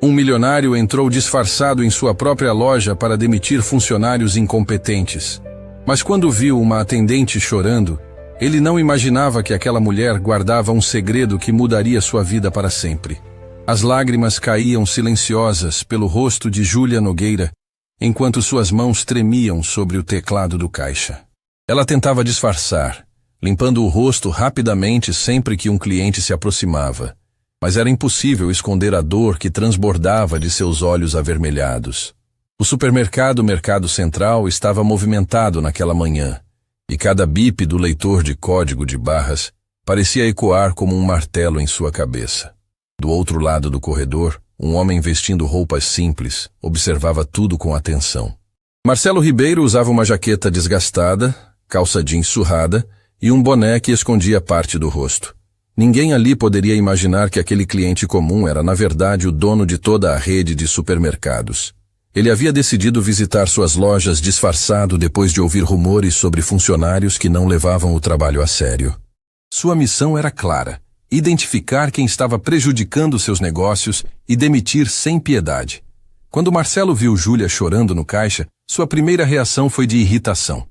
Um milionário entrou disfarçado em sua própria loja para demitir funcionários incompetentes. Mas quando viu uma atendente chorando, ele não imaginava que aquela mulher guardava um segredo que mudaria sua vida para sempre. As lágrimas caíam silenciosas pelo rosto de Júlia Nogueira, enquanto suas mãos tremiam sobre o teclado do caixa. Ela tentava disfarçar, limpando o rosto rapidamente sempre que um cliente se aproximava, mas era impossível esconder a dor que transbordava de seus olhos avermelhados. O supermercado Mercado Central estava movimentado naquela manhã, e cada bip do leitor de código de barras parecia ecoar como um martelo em sua cabeça. Do outro lado do corredor, um homem vestindo roupas simples observava tudo com atenção. Marcelo Ribeiro usava uma jaqueta desgastada, calça jeans surrada e um boné que escondia parte do rosto. Ninguém ali poderia imaginar que aquele cliente comum era, na verdade, o dono de toda a rede de supermercados. Ele havia decidido visitar suas lojas disfarçado depois de ouvir rumores sobre funcionários que não levavam o trabalho a sério. Sua missão era clara: identificar quem estava prejudicando seus negócios e demitir sem piedade. Quando Marcelo viu Júlia chorando no caixa, sua primeira reação foi de irritação.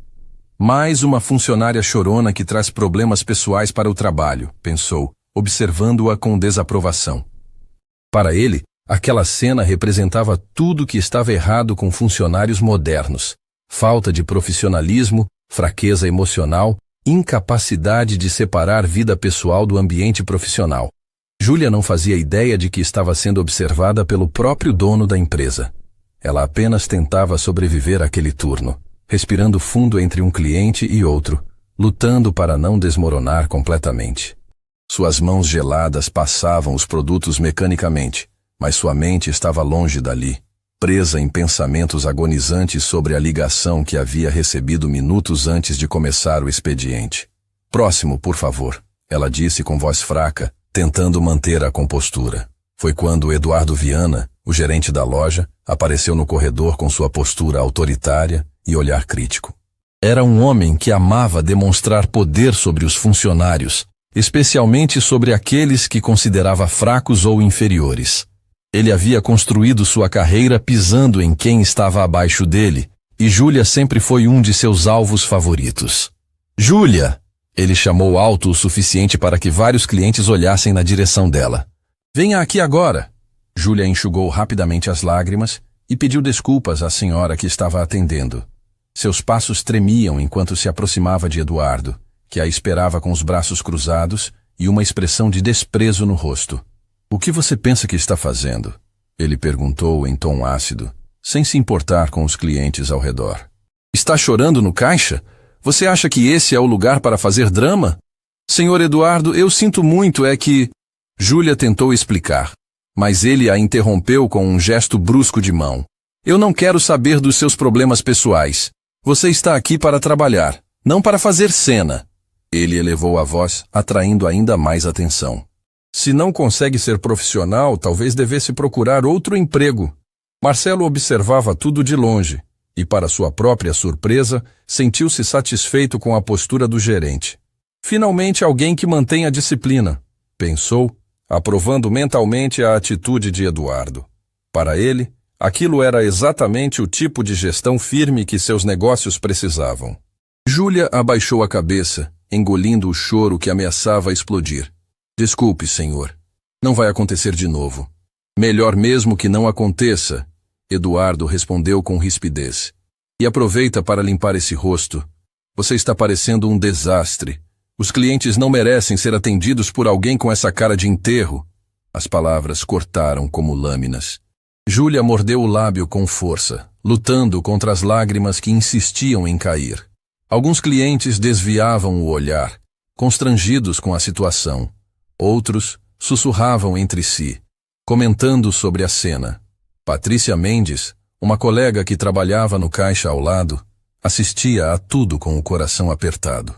Mais uma funcionária chorona que traz problemas pessoais para o trabalho, pensou, observando-a com desaprovação. Para ele, aquela cena representava tudo que estava errado com funcionários modernos: falta de profissionalismo, fraqueza emocional, incapacidade de separar vida pessoal do ambiente profissional. Júlia não fazia ideia de que estava sendo observada pelo próprio dono da empresa. Ela apenas tentava sobreviver àquele turno, respirando fundo entre um cliente e outro, lutando para não desmoronar completamente. Suas mãos geladas passavam os produtos mecanicamente, mas sua mente estava longe dali, presa em pensamentos agonizantes sobre a ligação que havia recebido minutos antes de começar o expediente. "Próximo, por favor", ela disse com voz fraca, tentando manter a compostura. Foi quando Eduardo Viana, o gerente da loja, apareceu no corredor com sua postura autoritária e olhar crítico. Era um homem que amava demonstrar poder sobre os funcionários, especialmente sobre aqueles que considerava fracos ou inferiores. Ele havia construído sua carreira pisando em quem estava abaixo dele, e Júlia sempre foi um de seus alvos favoritos. "Júlia!" Ele chamou alto o suficiente para que vários clientes olhassem na direção dela. "Venha aqui agora!" Júlia enxugou rapidamente as lágrimas e pediu desculpas à senhora que estava atendendo. Seus passos tremiam enquanto se aproximava de Eduardo, que a esperava com os braços cruzados e uma expressão de desprezo no rosto. "O que você pensa que está fazendo?" ele perguntou em tom ácido, sem se importar com os clientes ao redor. "Está chorando no caixa? Você acha que esse é o lugar para fazer drama?" "Senhor Eduardo, eu sinto muito, é que..." Júlia tentou explicar, mas ele a interrompeu com um gesto brusco de mão. "Eu não quero saber dos seus problemas pessoais. Você está aqui para trabalhar, não para fazer cena." Ele elevou a voz, atraindo ainda mais atenção. "Se não consegue ser profissional, talvez devesse procurar outro emprego." Marcelo observava tudo de longe e, para sua própria surpresa, sentiu-se satisfeito com a postura do gerente. "Finalmente alguém que mantém a disciplina", pensou, aprovando mentalmente a atitude de Eduardo. Para ele, aquilo era exatamente o tipo de gestão firme que seus negócios precisavam. Júlia abaixou a cabeça, engolindo o choro que ameaçava explodir. "Desculpe, senhor. Não vai acontecer de novo." "Melhor mesmo que não aconteça", Eduardo respondeu com rispidez. "E aproveita para limpar esse rosto. Você está parecendo um desastre. Os clientes não merecem ser atendidos por alguém com essa cara de enterro." As palavras cortaram como lâminas. Júlia mordeu o lábio com força, lutando contra as lágrimas que insistiam em cair. Alguns clientes desviavam o olhar, constrangidos com a situação. Outros sussurravam entre si, comentando sobre a cena. Patrícia Mendes, uma colega que trabalhava no caixa ao lado, assistia a tudo com o coração apertado.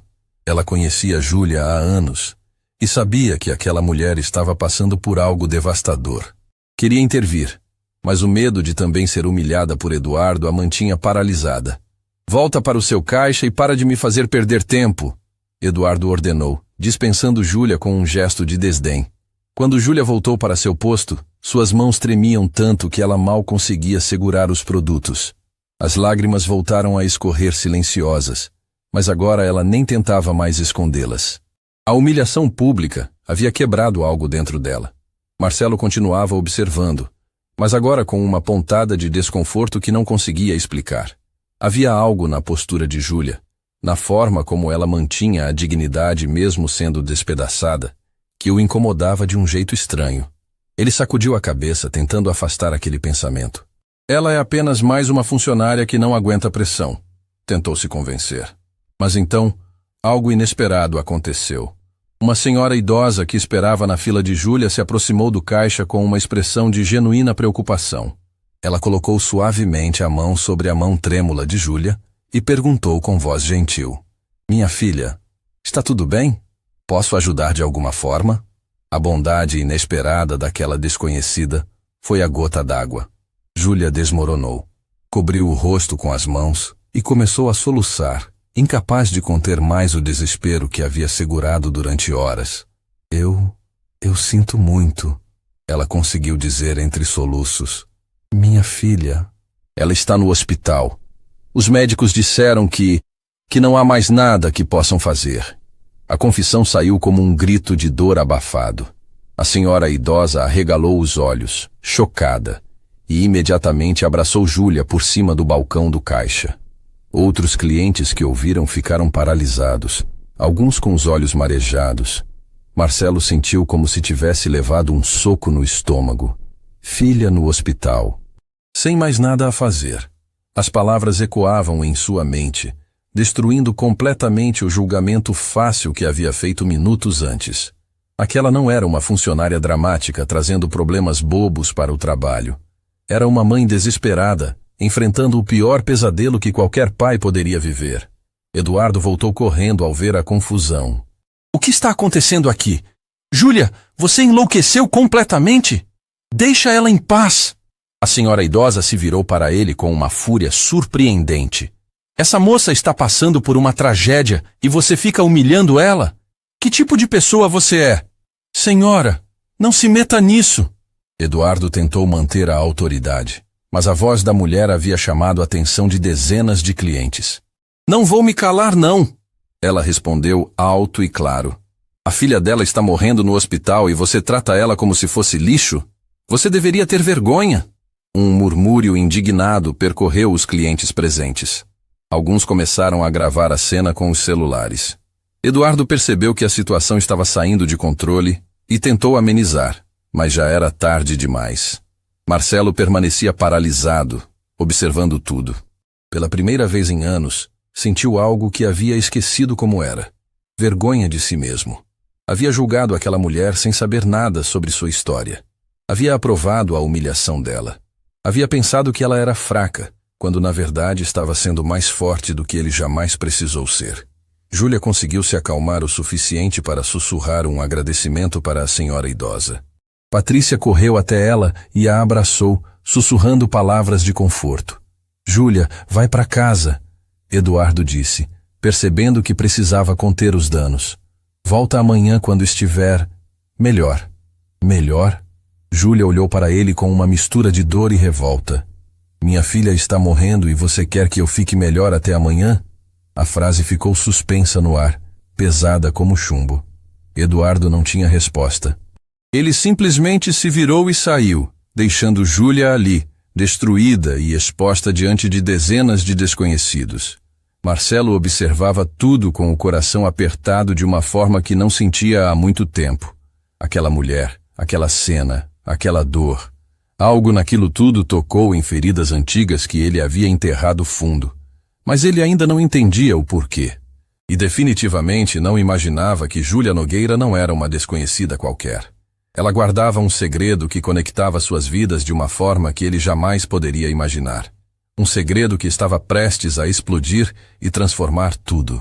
Ela conhecia Júlia há anos e sabia que aquela mulher estava passando por algo devastador. Queria intervir, mas o medo de também ser humilhada por Eduardo a mantinha paralisada. "Volta para o seu caixa e para de me fazer perder tempo", Eduardo ordenou, dispensando Júlia com um gesto de desdém. Quando Júlia voltou para seu posto, Suas mãos tremiam tanto que ela mal conseguia segurar os produtos. As lágrimas voltaram a escorrer silenciosas, mas agora ela nem tentava mais escondê-las. A humilhação pública havia quebrado algo dentro dela. Marcelo continuava observando, mas agora com uma pontada de desconforto que não conseguia explicar. Havia algo na postura de Júlia, na forma como ela mantinha a dignidade mesmo sendo despedaçada, que o incomodava de um jeito estranho. Ele sacudiu a cabeça, tentando afastar aquele pensamento. Ela é apenas mais uma funcionária que não aguenta pressão, tentou se convencer. Mas então, algo inesperado aconteceu. Uma senhora idosa que esperava na fila de Júlia se aproximou do caixa com uma expressão de genuína preocupação. Ela colocou suavemente a mão sobre a mão trêmula de Júlia e perguntou com voz gentil: "Minha filha, está tudo bem? Posso ajudar de alguma forma?" A bondade inesperada daquela desconhecida foi a gota d'água. Júlia desmoronou, cobriu o rosto com as mãos e começou a soluçar, incapaz de conter mais o desespero que havia segurado durante horas. Eu sinto muito, ela conseguiu dizer entre soluços. Minha filha. Ela está no hospital. Os médicos disseram que não há mais nada que possam fazer. A confissão saiu como um grito de dor abafado. A senhora idosa arregalou os olhos, chocada, e imediatamente abraçou Júlia por cima do balcão do caixa. Outros clientes que ouviram ficaram paralisados, alguns com os olhos marejados. Marcelo sentiu como se tivesse levado um soco no estômago. Filha no hospital. Sem mais nada a fazer, as palavras ecoavam em sua mente, destruindo completamente o julgamento fácil que havia feito minutos antes. Aquela não era uma funcionária dramática trazendo problemas bobos para o trabalho. Era uma mãe desesperada, enfrentando o pior pesadelo que qualquer pai poderia viver. Eduardo voltou correndo ao ver a confusão. O que está acontecendo aqui? Júlia, você enlouqueceu completamente? Deixa ela em paz! A senhora idosa se virou para ele com uma fúria surpreendente. Essa moça está passando por uma tragédia e você fica humilhando ela? Que tipo de pessoa você é? Senhora, não se meta nisso! Eduardo tentou manter a autoridade, mas a voz da mulher havia chamado a atenção de dezenas de clientes. Não vou me calar, não! Ela respondeu alto e claro. A filha dela está morrendo no hospital e você trata ela como se fosse lixo? Você deveria ter vergonha! Um murmúrio indignado percorreu os clientes presentes. Alguns começaram a gravar a cena com os celulares. Eduardo percebeu que a situação estava saindo de controle e tentou amenizar, mas já era tarde demais. Marcelo permanecia paralisado, observando tudo. Pela primeira vez em anos, sentiu algo que havia esquecido como era. Vergonha de si mesmo. Havia julgado aquela mulher sem saber nada sobre sua história. Havia aprovado a humilhação dela. Havia pensado que ela era fraca, quando na verdade estava sendo mais forte do que ele jamais precisou ser. Júlia conseguiu se acalmar o suficiente para sussurrar um agradecimento para a senhora idosa. Patrícia correu até ela e a abraçou, sussurrando palavras de conforto. Júlia, vai para casa, Eduardo disse, percebendo que precisava conter os danos. Volta amanhã quando estiver melhor. Melhor? Júlia olhou para ele com uma mistura de dor e revolta. Minha filha está morrendo e você quer que eu fique melhor até amanhã? A frase ficou suspensa no ar, pesada como chumbo. Eduardo não tinha resposta. Ele simplesmente se virou e saiu, deixando Júlia ali, destruída e exposta diante de dezenas de desconhecidos. Marcelo observava tudo com o coração apertado de uma forma que não sentia há muito tempo. Aquela mulher, aquela cena, aquela dor. Algo naquilo tudo tocou em feridas antigas que ele havia enterrado fundo. Mas ele ainda não entendia o porquê. E definitivamente não imaginava que Júlia Nogueira não era uma desconhecida qualquer. Ela guardava um segredo que conectava suas vidas de uma forma que ele jamais poderia imaginar. Um segredo que estava prestes a explodir e transformar tudo.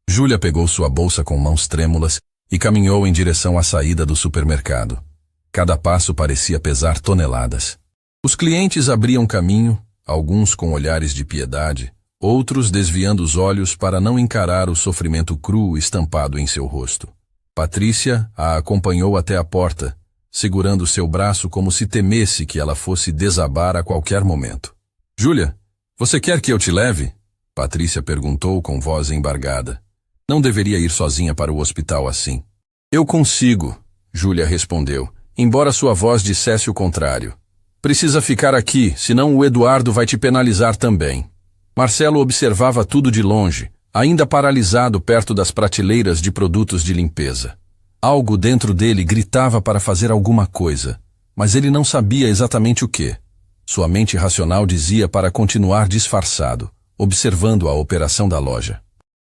Júlia pegou sua bolsa com mãos trêmulas e caminhou em direção à saída do supermercado. Cada passo parecia pesar toneladas. Os clientes abriam caminho, alguns com olhares de piedade, outros desviando os olhos para não encarar o sofrimento cru estampado em seu rosto. Patrícia a acompanhou até a porta, segurando seu braço como se temesse que ela fosse desabar a qualquer momento. Júlia, você quer que eu te leve? Patrícia perguntou com voz embargada. Não deveria ir sozinha para o hospital assim. Eu consigo, Júlia respondeu, embora sua voz dissesse o contrário. Precisa ficar aqui, senão o Eduardo vai te penalizar também. Marcelo observava tudo de longe, ainda paralisado perto das prateleiras de produtos de limpeza. Algo dentro dele gritava para fazer alguma coisa, mas ele não sabia exatamente o que. Sua mente racional dizia para continuar disfarçado, observando a operação da loja.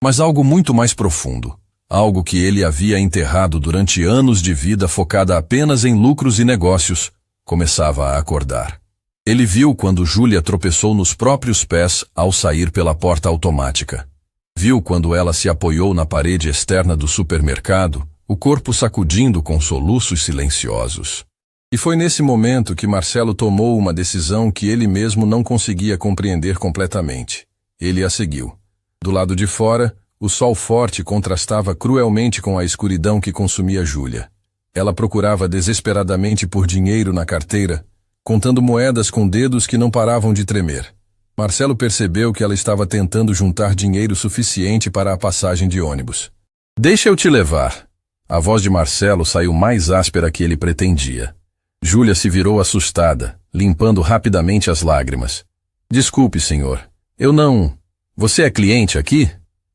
Mas algo muito mais profundo, algo que ele havia enterrado durante anos de vida focada apenas em lucros e negócios, começava a acordar. Ele viu quando Júlia tropeçou nos próprios pés ao sair pela porta automática. Viu quando ela se apoiou na parede externa do supermercado, o corpo sacudindo com soluços silenciosos. E foi nesse momento que Marcelo tomou uma decisão que ele mesmo não conseguia compreender completamente. Ele a seguiu. Do lado de fora, o sol forte contrastava cruelmente com a escuridão que consumia Júlia. Ela procurava desesperadamente por dinheiro na carteira, contando moedas com dedos que não paravam de tremer. Marcelo percebeu que ela estava tentando juntar dinheiro suficiente para a passagem de ônibus. Deixa eu te levar. A voz de Marcelo saiu mais áspera que ele pretendia. Júlia se virou assustada, limpando rapidamente as lágrimas. Desculpe, senhor. Eu não... Você é cliente aqui?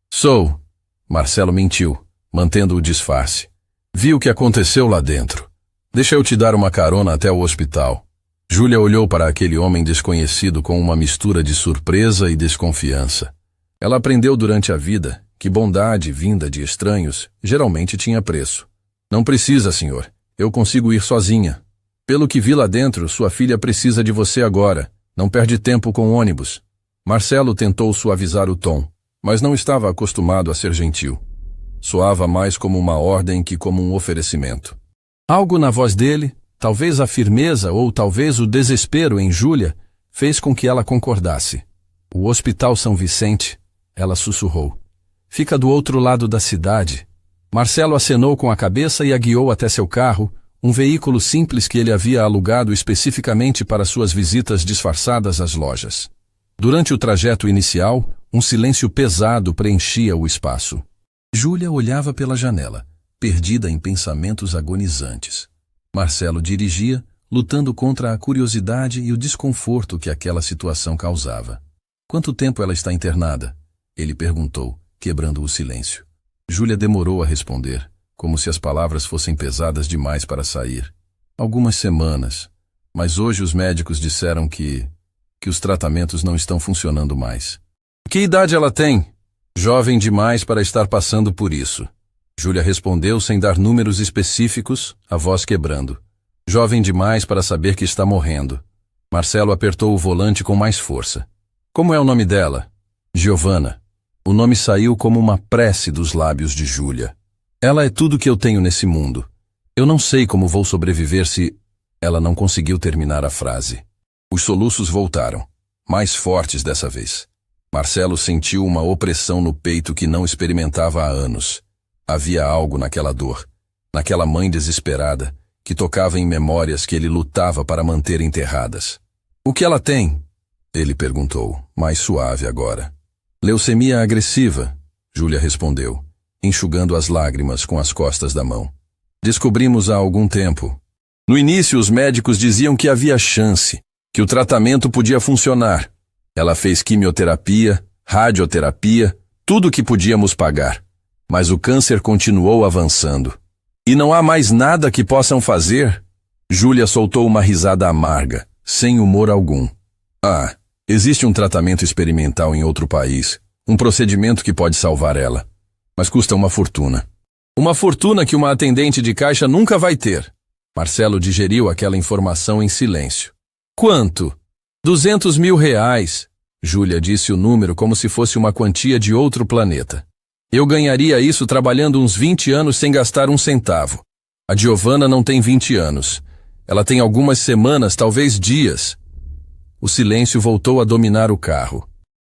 Sou. Marcelo mentiu, mantendo o disfarce. Vi o que aconteceu lá dentro. Deixa eu te dar uma carona até o hospital. Júlia olhou para aquele homem desconhecido com uma mistura de surpresa e desconfiança. Ela aprendeu durante a vida que bondade vinda de estranhos geralmente tinha preço. Não precisa, senhor. Eu consigo ir sozinha. Pelo que vi lá dentro, sua filha precisa de você agora. Não perde tempo com ônibus. Marcelo tentou suavizar o tom, mas não estava acostumado a ser gentil. Soava mais como uma ordem que como um oferecimento. Algo na voz dele, talvez a firmeza ou talvez o desespero em Júlia, fez com que ela concordasse. O Hospital São Vicente, ela sussurrou. Fica do outro lado da cidade. Marcelo acenou com a cabeça e a guiou até seu carro, um veículo simples que ele havia alugado especificamente para suas visitas disfarçadas às lojas. Durante o trajeto inicial, um silêncio pesado preenchia o espaço. Júlia olhava pela janela, perdida em pensamentos agonizantes. Marcelo dirigia, lutando contra a curiosidade e o desconforto que aquela situação causava. Quanto tempo ela está internada? Ele perguntou, quebrando o silêncio. Júlia demorou a responder, como se as palavras fossem pesadas demais para sair. Algumas semanas, mas hoje os médicos disseram que os tratamentos não estão funcionando mais. Que idade ela tem? Jovem demais para estar passando por isso. Júlia respondeu sem dar números específicos, a voz quebrando. Jovem demais para saber que está morrendo. Marcelo apertou o volante com mais força. Como é o nome dela? Giovana. O nome saiu como uma prece dos lábios de Júlia. Ela é tudo que eu tenho nesse mundo. Eu não sei como vou sobreviver se... Ela não conseguiu terminar a frase. Os soluços voltaram, mais fortes dessa vez. Marcelo sentiu uma opressão no peito que não experimentava há anos. Havia algo naquela dor, naquela mãe desesperada, que tocava em memórias que ele lutava para manter enterradas. O que ela tem? Ele perguntou, mais suave agora. Leucemia agressiva, Júlia respondeu, enxugando as lágrimas com as costas da mão. Descobrimos há algum tempo. No início, os médicos diziam que havia chance, que o tratamento podia funcionar. Ela fez quimioterapia, radioterapia, tudo o que podíamos pagar. Mas o câncer continuou avançando. E não há mais nada que possam fazer? Júlia soltou uma risada amarga, sem humor algum. Ah, existe um tratamento experimental em outro país, um procedimento que pode salvar ela. Mas custa uma fortuna. Uma fortuna que uma atendente de caixa nunca vai ter. Marcelo digeriu aquela informação em silêncio. Quanto? 200 mil reais. Júlia disse o número como se fosse uma quantia de outro planeta. Eu ganharia isso trabalhando uns 20 anos sem gastar um centavo. A Giovana não tem 20 anos. Ela tem algumas semanas, talvez dias. O silêncio voltou a dominar o carro.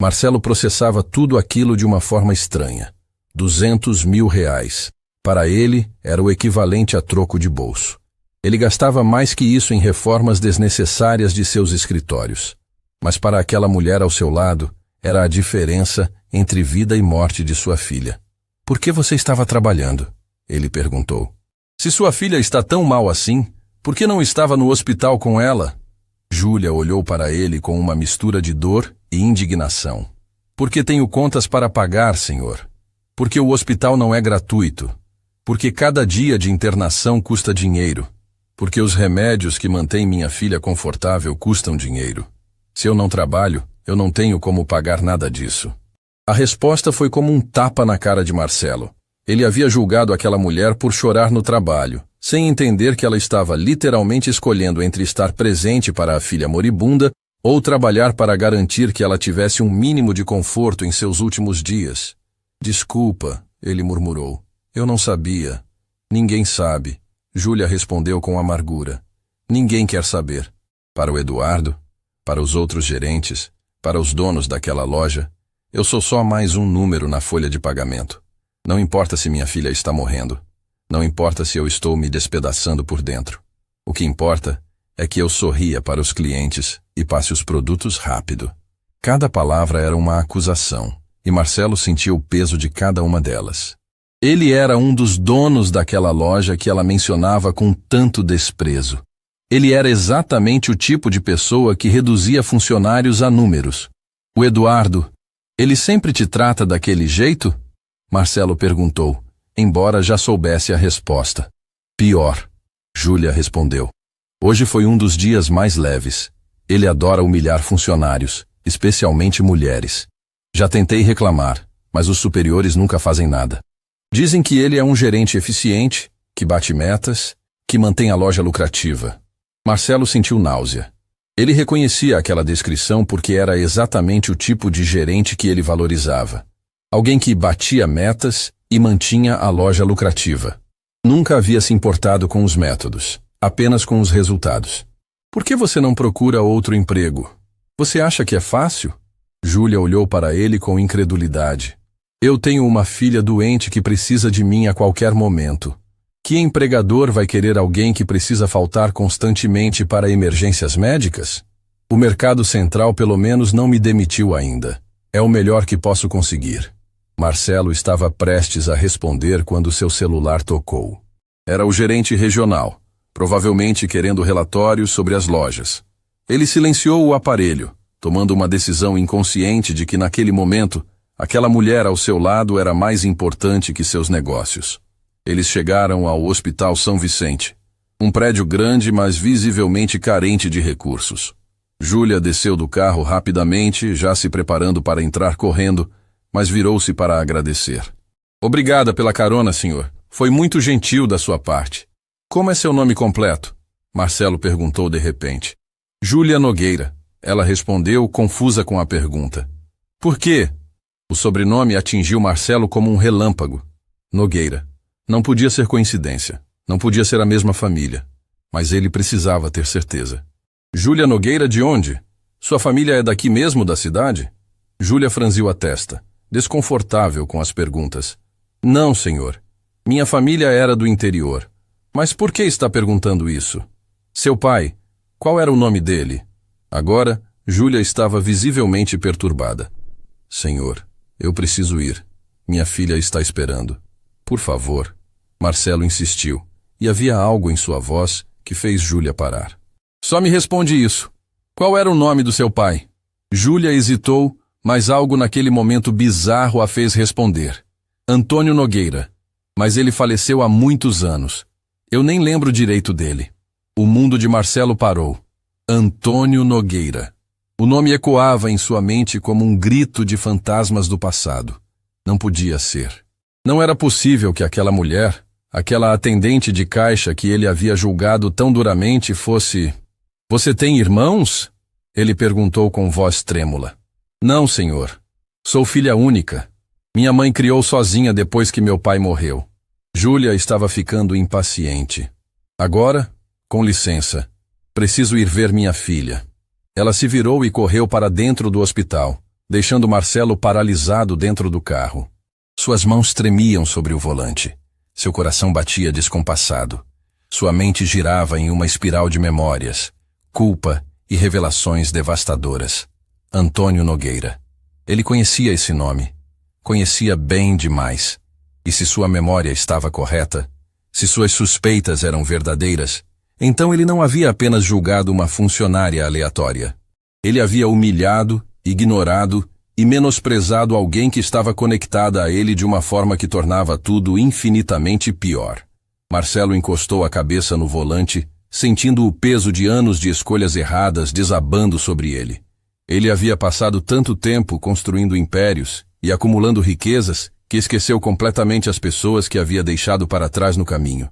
Marcelo processava tudo aquilo de uma forma estranha. 200 mil reais. Para ele, era o equivalente a troco de bolso. Ele gastava mais que isso em reformas desnecessárias de seus escritórios. Mas para aquela mulher ao seu lado, era a diferença entre vida e morte de sua filha. Por que você estava trabalhando? Ele perguntou. Se sua filha está tão mal assim, por que não estava no hospital com ela? Júlia olhou para ele com uma mistura de dor e indignação. Porque tenho contas para pagar, senhor. Porque o hospital não é gratuito. Porque cada dia de internação custa dinheiro. Porque os remédios que mantêm minha filha confortável custam dinheiro. Se eu não trabalho, eu não tenho como pagar nada disso. A resposta foi como um tapa na cara de Marcelo. Ele havia julgado aquela mulher por chorar no trabalho, sem entender que ela estava literalmente escolhendo entre estar presente para a filha moribunda ou trabalhar para garantir que ela tivesse um mínimo de conforto em seus últimos dias. Desculpa, ele murmurou. Eu não sabia. Ninguém sabe. Júlia respondeu com amargura. Ninguém quer saber. Para o Eduardo, para os outros gerentes, para os donos daquela loja, eu sou só mais um número na folha de pagamento. Não importa se minha filha está morrendo. Não importa se eu estou me despedaçando por dentro. O que importa é que eu sorria para os clientes e passe os produtos rápido. Cada palavra era uma acusação, e Marcelo sentia o peso de cada uma delas. Ele era um dos donos daquela loja que ela mencionava com tanto desprezo. Ele era exatamente o tipo de pessoa que reduzia funcionários a números. O Eduardo, ele sempre te trata daquele jeito? Marcelo perguntou, embora já soubesse a resposta. Pior, Júlia respondeu. Hoje foi um dos dias mais leves. Ele adora humilhar funcionários, especialmente mulheres. Já tentei reclamar, mas os superiores nunca fazem nada. Dizem que ele é um gerente eficiente, que bate metas, que mantém a loja lucrativa. Marcelo sentiu náusea. Ele reconhecia aquela descrição porque era exatamente o tipo de gerente que ele valorizava. Alguém que batia metas e mantinha a loja lucrativa. Nunca havia se importado com os métodos, apenas com os resultados. Por que você não procura outro emprego? Você acha que é fácil? Júlia olhou para ele com incredulidade. Eu tenho uma filha doente que precisa de mim a qualquer momento. Que empregador vai querer alguém que precisa faltar constantemente para emergências médicas? O mercado central pelo menos não me demitiu ainda. É o melhor que posso conseguir. Marcelo estava prestes a responder quando seu celular tocou. Era o gerente regional, provavelmente querendo relatórios sobre as lojas. Ele silenciou o aparelho, tomando uma decisão inconsciente de que naquele momento, aquela mulher ao seu lado era mais importante que seus negócios. Eles chegaram ao Hospital São Vicente, um prédio grande, mas visivelmente carente de recursos. Júlia desceu do carro rapidamente, já se preparando para entrar correndo, mas virou-se para agradecer. Obrigada pela carona, senhor. Foi muito gentil da sua parte. Como é seu nome completo? Marcelo perguntou de repente. Júlia Nogueira. Ela respondeu, confusa com a pergunta. Por quê? O sobrenome atingiu Marcelo como um relâmpago. Nogueira. Não podia ser coincidência. Não podia ser a mesma família. Mas ele precisava ter certeza. Júlia Nogueira de onde? Sua família é daqui mesmo da cidade? Júlia franziu a testa, desconfortável com as perguntas. Não, senhor. Minha família era do interior. Mas por que está perguntando isso? Seu pai, qual era o nome dele? Agora, Júlia estava visivelmente perturbada. Senhor, eu preciso ir. Minha filha está esperando. Por favor. Marcelo insistiu, e havia algo em sua voz que fez Júlia parar. Só me responde isso. Qual era o nome do seu pai? Júlia hesitou, mas algo naquele momento bizarro a fez responder. Antônio Nogueira. Mas ele faleceu há muitos anos. Eu nem lembro direito dele. O mundo de Marcelo parou. Antônio Nogueira. O nome ecoava em sua mente como um grito de fantasmas do passado. Não podia ser. Não era possível que aquela mulher, aquela atendente de caixa que ele havia julgado tão duramente fosse... Você tem irmãos? Ele perguntou com voz trêmula. Não, senhor. Sou filha única. Minha mãe criou sozinha depois que meu pai morreu. Júlia estava ficando impaciente. Agora, com licença, preciso ir ver minha filha. Ela se virou e correu para dentro do hospital, deixando Marcelo paralisado dentro do carro. Suas mãos tremiam sobre o volante. Seu coração batia descompassado. Sua mente girava em uma espiral de memórias, culpa e revelações devastadoras. Antônio Nogueira. Ele conhecia esse nome. Conhecia bem demais. E se sua memória estava correta, se suas suspeitas eram verdadeiras, então ele não havia apenas julgado uma funcionária aleatória. Ele havia humilhado, ignorado e menosprezado alguém que estava conectada a ele de uma forma que tornava tudo infinitamente pior. Marcelo encostou a cabeça no volante, sentindo o peso de anos de escolhas erradas desabando sobre ele. Ele havia passado tanto tempo construindo impérios e acumulando riquezas que esqueceu completamente as pessoas que havia deixado para trás no caminho.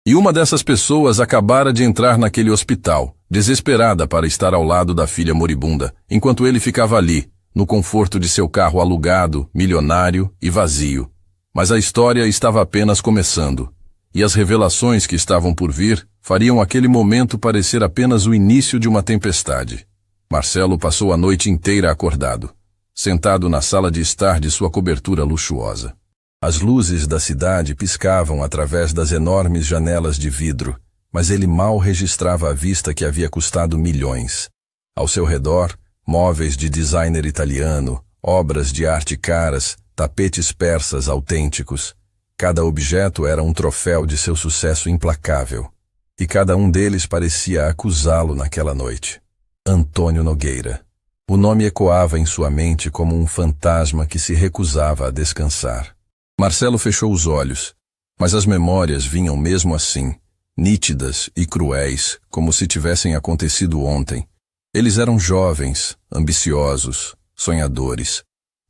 E uma dessas pessoas acabara de entrar naquele hospital, desesperada para estar ao lado da filha moribunda, enquanto ele ficava ali, no conforto de seu carro alugado, milionário e vazio. Mas a história estava apenas começando, e as revelações que estavam por vir fariam aquele momento parecer apenas o início de uma tempestade. Marcelo passou a noite inteira acordado, sentado na sala de estar de sua cobertura luxuosa. As luzes da cidade piscavam através das enormes janelas de vidro, mas ele mal registrava a vista que havia custado milhões. Ao seu redor, móveis de designer italiano, obras de arte caras, tapetes persas autênticos. Cada objeto era um troféu de seu sucesso implacável, e cada um deles parecia acusá-lo naquela noite. Antônio Nogueira. O nome ecoava em sua mente como um fantasma que se recusava a descansar. Marcelo fechou os olhos, mas as memórias vinham mesmo assim, nítidas e cruéis, como se tivessem acontecido ontem. Eles eram jovens, ambiciosos, sonhadores.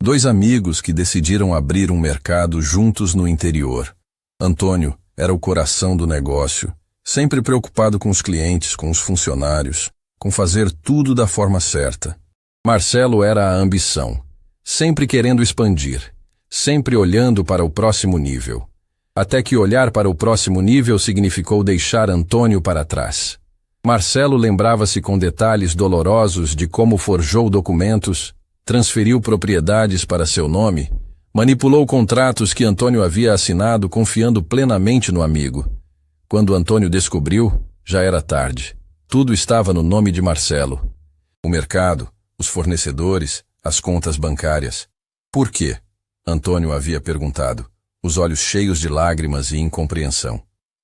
Dois amigos que decidiram abrir um mercado juntos no interior. Antônio era o coração do negócio, sempre preocupado com os clientes, com os funcionários, com fazer tudo da forma certa. Marcelo era a ambição, sempre querendo expandir, sempre olhando para o próximo nível. Até que olhar para o próximo nível significou deixar Antônio para trás. Marcelo lembrava-se com detalhes dolorosos de como forjou documentos, transferiu propriedades para seu nome, manipulou contratos que Antônio havia assinado confiando plenamente no amigo. Quando Antônio descobriu, já era tarde. Tudo estava no nome de Marcelo. O mercado, os fornecedores, as contas bancárias. Por quê? Antônio havia perguntado, os olhos cheios de lágrimas e incompreensão.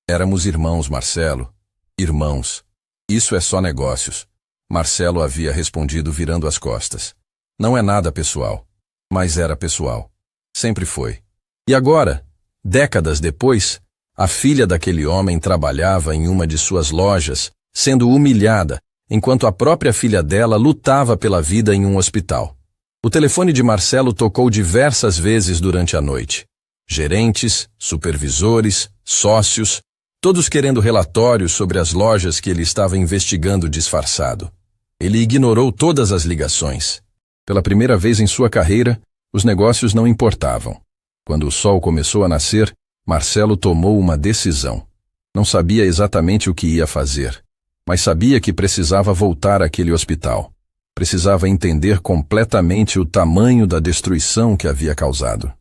Éramos irmãos, Marcelo. Irmãos. Isso é só negócios. Marcelo havia respondido virando as costas. Não é nada pessoal. Mas era pessoal. Sempre foi. E agora, décadas depois, a filha daquele homem trabalhava em uma de suas lojas, sendo humilhada, enquanto a própria filha dela lutava pela vida em um hospital. O telefone de Marcelo tocou diversas vezes durante a noite. Gerentes, supervisores, sócios, todos querendo relatórios sobre as lojas que ele estava investigando disfarçado. Ele ignorou todas as ligações. Pela primeira vez em sua carreira, os negócios não importavam. Quando o sol começou a nascer, Marcelo tomou uma decisão. Não sabia exatamente o que ia fazer, mas sabia que precisava voltar àquele hospital. Precisava entender completamente o tamanho da destruição que havia causado.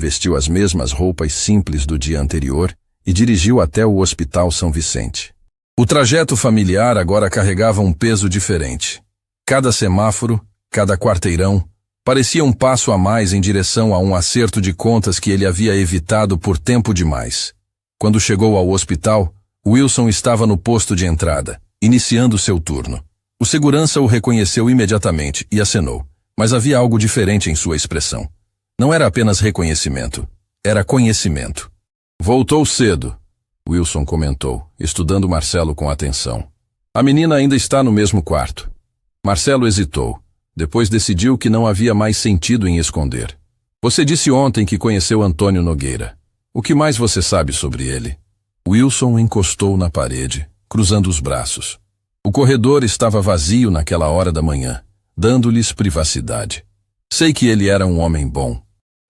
Vestiu as mesmas roupas simples do dia anterior e dirigiu até o Hospital São Vicente. O trajeto familiar agora carregava um peso diferente. Cada semáforo, cada quarteirão, parecia um passo a mais em direção a um acerto de contas que ele havia evitado por tempo demais. Quando chegou ao hospital, Wilson estava no posto de entrada, iniciando seu turno. O segurança o reconheceu imediatamente e acenou, mas havia algo diferente em sua expressão. Não era apenas reconhecimento, era conhecimento. Voltou cedo, Wilson comentou, estudando Marcelo com atenção. A menina ainda está no mesmo quarto. Marcelo hesitou, depois decidiu que não havia mais sentido em esconder. Você disse ontem que conheceu Antônio Nogueira. O que mais você sabe sobre ele? Wilson encostou na parede, cruzando os braços. O corredor estava vazio naquela hora da manhã, dando-lhes privacidade. Sei que ele era um homem bom,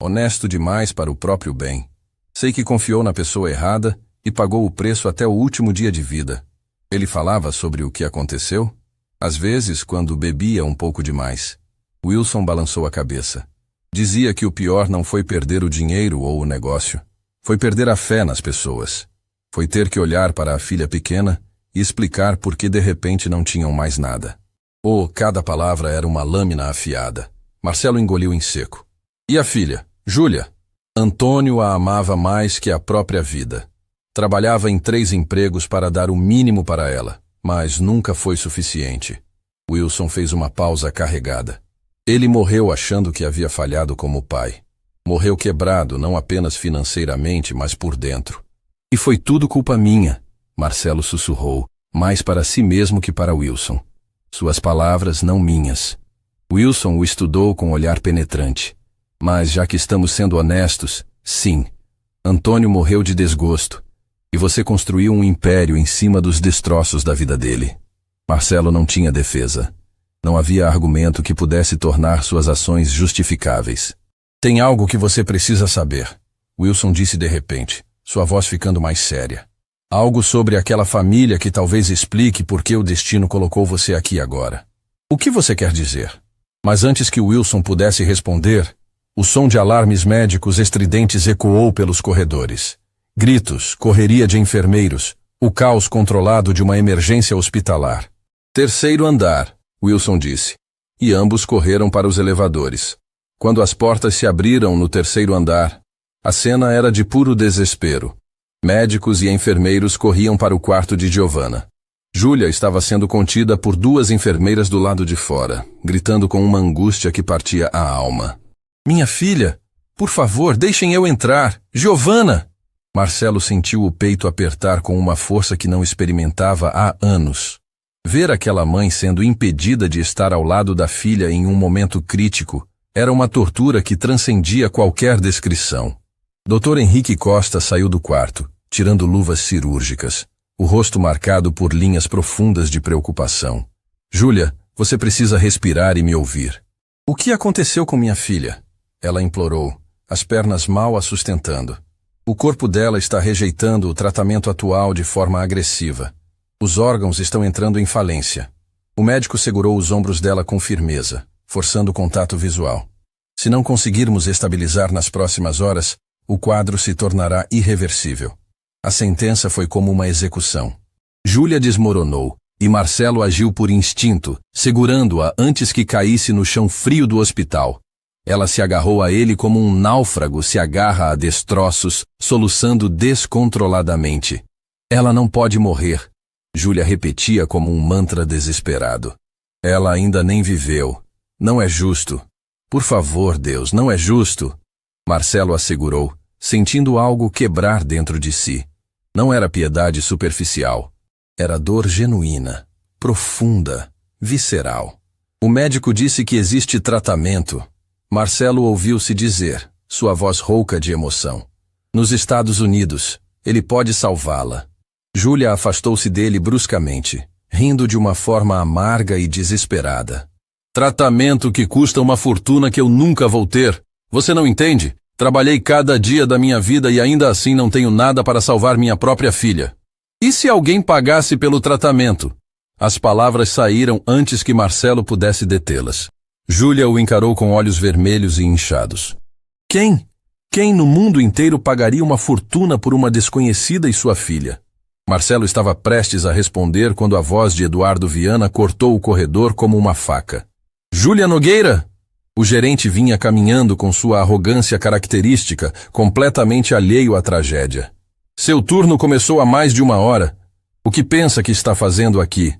honesto demais para o próprio bem. Sei que confiou na pessoa errada e pagou o preço até o último dia de vida. Ele falava sobre o que aconteceu? Às vezes, quando bebia um pouco demais. Wilson balançou a cabeça. Dizia que o pior não foi perder o dinheiro ou o negócio. Foi perder a fé nas pessoas. Foi ter que olhar para a filha pequena e explicar por que de repente não tinham mais nada. Cada palavra era uma lâmina afiada. Marcelo engoliu em seco. E a filha, Júlia? Antônio a amava mais que a própria vida. Trabalhava em 3 empregos para dar o mínimo para ela, mas nunca foi suficiente. Wilson fez uma pausa carregada. Ele morreu achando que havia falhado como pai. Morreu quebrado, não apenas financeiramente, mas por dentro. E foi tudo culpa minha, Marcelo sussurrou, mais para si mesmo que para Wilson. Suas palavras, não minhas. Wilson o estudou com um olhar penetrante. Mas já que estamos sendo honestos, sim, Antônio morreu de desgosto. E você construiu um império em cima dos destroços da vida dele. Marcelo não tinha defesa. Não havia argumento que pudesse tornar suas ações justificáveis. Tem algo que você precisa saber, Wilson disse de repente, sua voz ficando mais séria. Algo sobre aquela família que talvez explique por que o destino colocou você aqui agora. O que você quer dizer? Mas antes que Wilson pudesse responder, o som de alarmes médicos estridentes ecoou pelos corredores. Gritos, correria de enfermeiros, o caos controlado de uma emergência hospitalar. 3º andar, Wilson disse, e ambos correram para os elevadores. Quando as portas se abriram no 3º andar, a cena era de puro desespero. Médicos e enfermeiros corriam para o quarto de Giovanna. Júlia estava sendo contida por 2 enfermeiras do lado de fora, gritando com uma angústia que partia a alma. Minha filha, por favor, deixem eu entrar. Giovanna! Marcelo sentiu o peito apertar com uma força que não experimentava há anos. Ver aquela mãe sendo impedida de estar ao lado da filha em um momento crítico era uma tortura que transcendia qualquer descrição. Dr. Henrique Costa saiu do quarto, tirando luvas cirúrgicas, o rosto marcado por linhas profundas de preocupação. Júlia, você precisa respirar e me ouvir. O que aconteceu com minha filha? Ela implorou, as pernas mal a sustentando. O corpo dela está rejeitando o tratamento atual de forma agressiva. Os órgãos estão entrando em falência. O médico segurou os ombros dela com firmeza, forçando o contato visual. Se não conseguirmos estabilizar nas próximas horas, o quadro se tornará irreversível. A sentença foi como uma execução. Júlia desmoronou, e Marcelo agiu por instinto, segurando-a antes que caísse no chão frio do hospital. Ela se agarrou a ele como um náufrago se agarra a destroços, soluçando descontroladamente. Ela não pode morrer, Júlia repetia como um mantra desesperado. Ela ainda nem viveu. Não é justo. Por favor, Deus, não é justo. Marcelo assegurou, sentindo algo quebrar dentro de si. Não era piedade superficial. Era dor genuína, profunda, visceral. O médico disse que existe tratamento. Marcelo ouviu-se dizer, sua voz rouca de emoção. Nos Estados Unidos, ele pode salvá-la. Júlia afastou-se dele bruscamente, rindo de uma forma amarga e desesperada. Tratamento que custa uma fortuna que eu nunca vou ter. Você não entende? Trabalhei cada dia da minha vida e ainda assim não tenho nada para salvar minha própria filha. E se alguém pagasse pelo tratamento? As palavras saíram antes que Marcelo pudesse detê-las. Júlia o encarou com olhos vermelhos e inchados. Quem? Quem no mundo inteiro pagaria uma fortuna por uma desconhecida e sua filha? Marcelo estava prestes a responder quando a voz de Eduardo Viana cortou o corredor como uma faca. Júlia Nogueira! O gerente vinha caminhando com sua arrogância característica, completamente alheio à tragédia. Seu turno começou há mais de 1 hora. O que pensa que está fazendo aqui?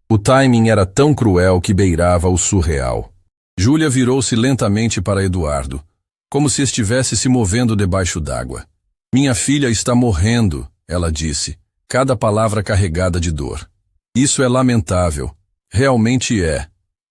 O timing era tão cruel que beirava o surreal. Júlia virou-se lentamente para Eduardo, como se estivesse se movendo debaixo d'água. Minha filha está morrendo, ela disse, cada palavra carregada de dor. Isso é lamentável. Realmente é.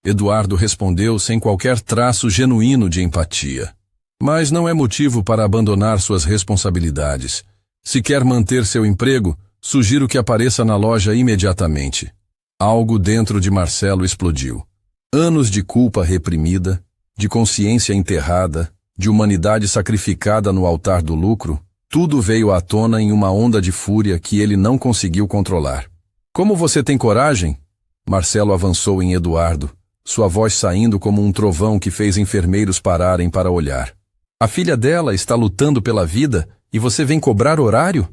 Eduardo respondeu sem qualquer traço genuíno de empatia. Mas não é motivo para abandonar suas responsabilidades. Se quer manter seu emprego, sugiro que apareça na loja imediatamente. Algo dentro de Marcelo explodiu. Anos de culpa reprimida, de consciência enterrada, de humanidade sacrificada no altar do lucro, tudo veio à tona em uma onda de fúria que ele não conseguiu controlar. Como você tem coragem? Marcelo avançou em Eduardo, sua voz saindo como um trovão que fez enfermeiros pararem para olhar. A filha dela está lutando pela vida e você vem cobrar horário?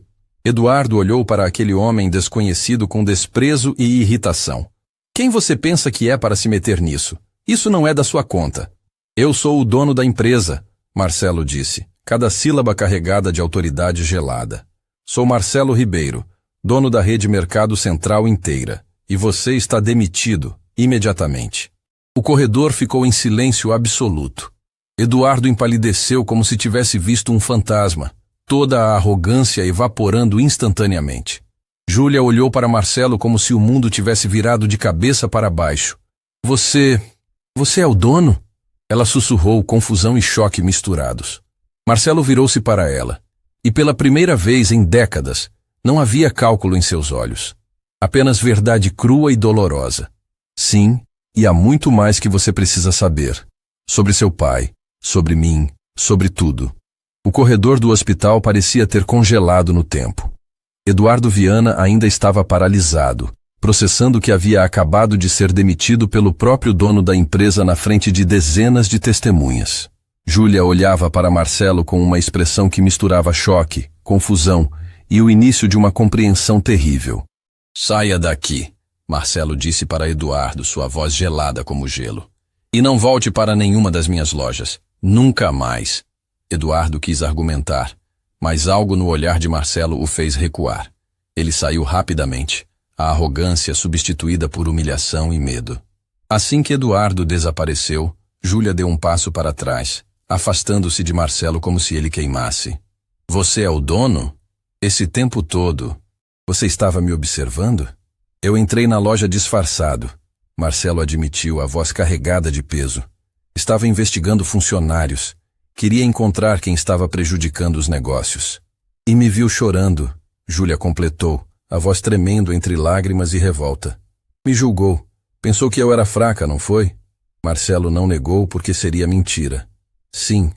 Eduardo olhou para aquele homem desconhecido com desprezo e irritação. Quem você pensa que é para se meter nisso? Isso não é da sua conta. Eu sou o dono da empresa, Marcelo disse, cada sílaba carregada de autoridade gelada. Sou Marcelo Ribeiro, dono da rede Mercado Central inteira, e você está demitido, imediatamente. O corredor ficou em silêncio absoluto. Eduardo empalideceu como se tivesse visto um fantasma, toda a arrogância evaporando instantaneamente. Júlia olhou para Marcelo como se o mundo tivesse virado de cabeça para baixo. Você é o dono? Ela sussurrou, confusão e choque misturados. Marcelo virou-se para ela, e pela primeira vez em décadas, não havia cálculo em seus olhos. Apenas verdade crua e dolorosa. Sim, e há muito mais que você precisa saber. Sobre seu pai, sobre mim, sobre tudo. O corredor do hospital parecia ter congelado no tempo. Eduardo Viana ainda estava paralisado, processando que havia acabado de ser demitido pelo próprio dono da empresa na frente de dezenas de testemunhas. Júlia olhava para Marcelo com uma expressão que misturava choque, confusão e o início de uma compreensão terrível. Saia daqui, Marcelo disse para Eduardo, sua voz gelada como gelo. E não volte para nenhuma das minhas lojas. Nunca mais. Eduardo quis argumentar, mas algo no olhar de Marcelo o fez recuar. Ele saiu rapidamente, a arrogância substituída por humilhação e medo. Assim que Eduardo desapareceu, Júlia deu um passo para trás, afastando-se de Marcelo como se ele queimasse. Você é o dono? Esse tempo todo, você estava me observando? Eu entrei na loja disfarçado. Marcelo admitiu, a voz carregada de peso. Estava investigando funcionários. Queria encontrar quem estava prejudicando os negócios. E me viu chorando, Júlia completou, a voz tremendo entre lágrimas e revolta. Me julgou. Pensou que eu era fraca, não foi? Marcelo não negou porque seria mentira. Sim,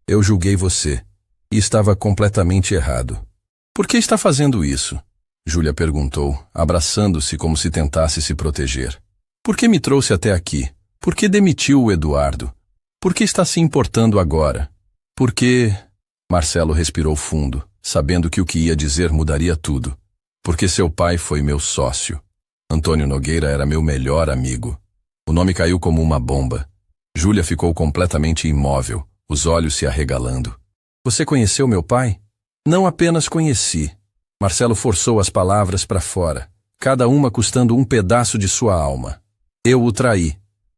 eu julguei você. E estava completamente errado. Por que está fazendo isso? Júlia perguntou, abraçando-se como se tentasse se proteger. Por que me trouxe até aqui? Por que demitiu o Eduardo? Por que está se importando agora? Por que... Marcelo respirou fundo, sabendo que o que ia dizer mudaria tudo. Porque seu pai foi meu sócio. Antônio Nogueira era meu melhor amigo. O nome caiu como uma bomba. Júlia ficou completamente imóvel, os olhos se arregalando. Você conheceu meu pai? Não apenas conheci. Marcelo forçou as palavras para fora, cada uma custando um pedaço de sua alma. Eu o traí.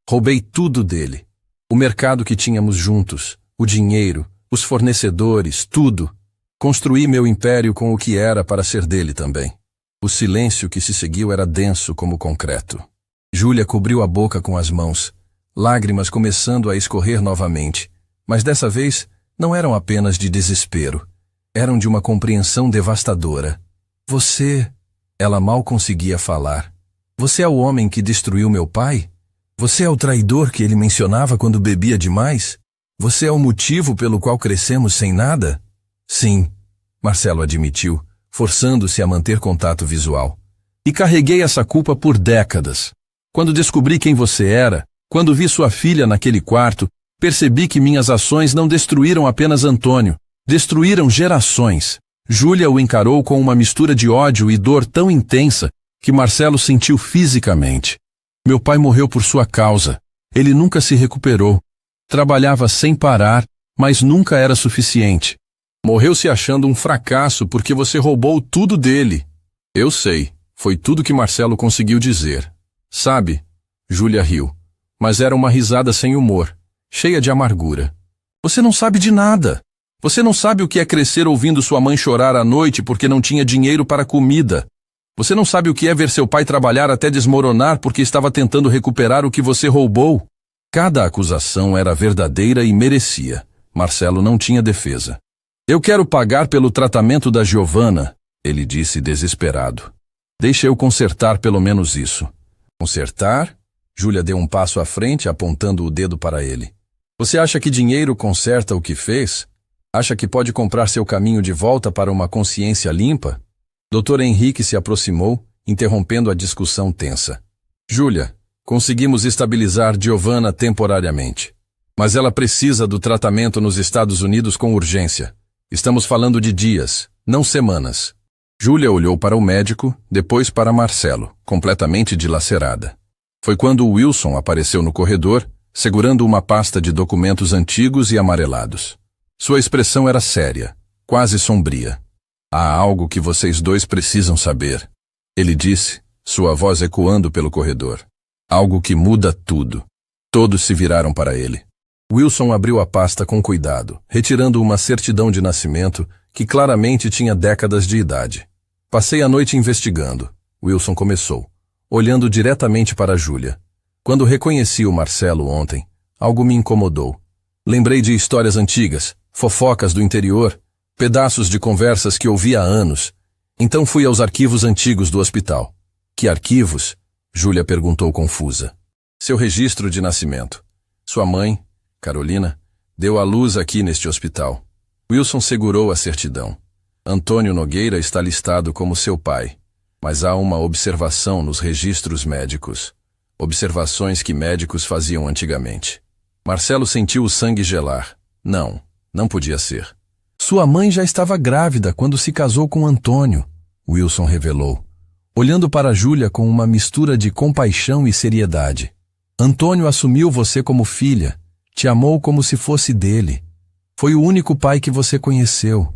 Roubei tudo dele. O mercado que tínhamos juntos, o dinheiro, os fornecedores, tudo. Construí meu império com o que era para ser dele também. O silêncio que se seguiu era denso como concreto. Júlia cobriu a boca com as mãos, lágrimas começando a escorrer novamente, mas dessa vez não eram apenas de desespero. Eram de uma compreensão devastadora. Você... Ela mal conseguia falar. Você é o homem que destruiu meu pai? Você é o traidor que ele mencionava quando bebia demais? Você é o motivo pelo qual crescemos sem nada? Sim, Marcelo admitiu, forçando-se a manter contato visual. E carreguei essa culpa por décadas. Quando descobri quem você era, quando vi sua filha naquele quarto, percebi que minhas ações não destruíram apenas Antônio, destruíram gerações. Júlia o encarou com uma mistura de ódio e dor tão intensa que Marcelo sentiu fisicamente. Meu pai morreu por sua causa. Ele nunca se recuperou. Trabalhava sem parar, mas nunca era suficiente. Morreu se achando um fracasso porque você roubou tudo dele. Eu sei, foi tudo que Marcelo conseguiu dizer. Sabe? Júlia riu, mas era uma risada sem humor, cheia de amargura. Você não sabe de nada. Você não sabe o que é crescer ouvindo sua mãe chorar à noite porque não tinha dinheiro para comida. Você não sabe o que é ver seu pai trabalhar até desmoronar porque estava tentando recuperar o que você roubou. Cada acusação era verdadeira e merecia. Marcelo não tinha defesa. Eu quero pagar pelo tratamento da Giovana, ele disse desesperado. Deixa eu consertar pelo menos isso. Consertar? Júlia deu um passo à frente, apontando o dedo para ele. Você acha que dinheiro conserta o que fez? Acha que pode comprar seu caminho de volta para uma consciência limpa? Dr. Henrique se aproximou, interrompendo a discussão tensa. Júlia, conseguimos estabilizar Giovana temporariamente. Mas ela precisa do tratamento nos Estados Unidos com urgência. Estamos falando de dias, não semanas. Júlia olhou para o médico, depois para Marcelo, completamente dilacerada. Foi quando Wilson apareceu no corredor, segurando uma pasta de documentos antigos e amarelados. Sua expressão era séria, quase sombria. Há algo que vocês dois precisam saber, ele disse, sua voz ecoando pelo corredor. Algo que muda tudo. Todos se viraram para ele. Wilson abriu a pasta com cuidado, retirando uma certidão de nascimento que claramente tinha décadas de idade. Passei a noite investigando, Wilson começou, olhando diretamente para Júlia. Quando reconheci o Marcelo ontem, algo me incomodou. Lembrei de histórias antigas, fofocas do interior, pedaços de conversas que ouvi há anos. Então fui aos arquivos antigos do hospital. Que arquivos? Júlia perguntou confusa. Seu registro de nascimento. Sua mãe, Carolina, deu à luz aqui neste hospital. Wilson segurou a certidão. Antônio Nogueira está listado como seu pai, mas há uma observação nos registros médicos. Observações que médicos faziam antigamente. Marcelo sentiu o sangue gelar. Não podia ser. Sua mãe já estava grávida quando se casou com Antônio, Wilson revelou, olhando para Júlia com uma mistura de compaixão e seriedade. Antônio assumiu você como filha, te amou como se fosse dele. Foi o único pai que você conheceu.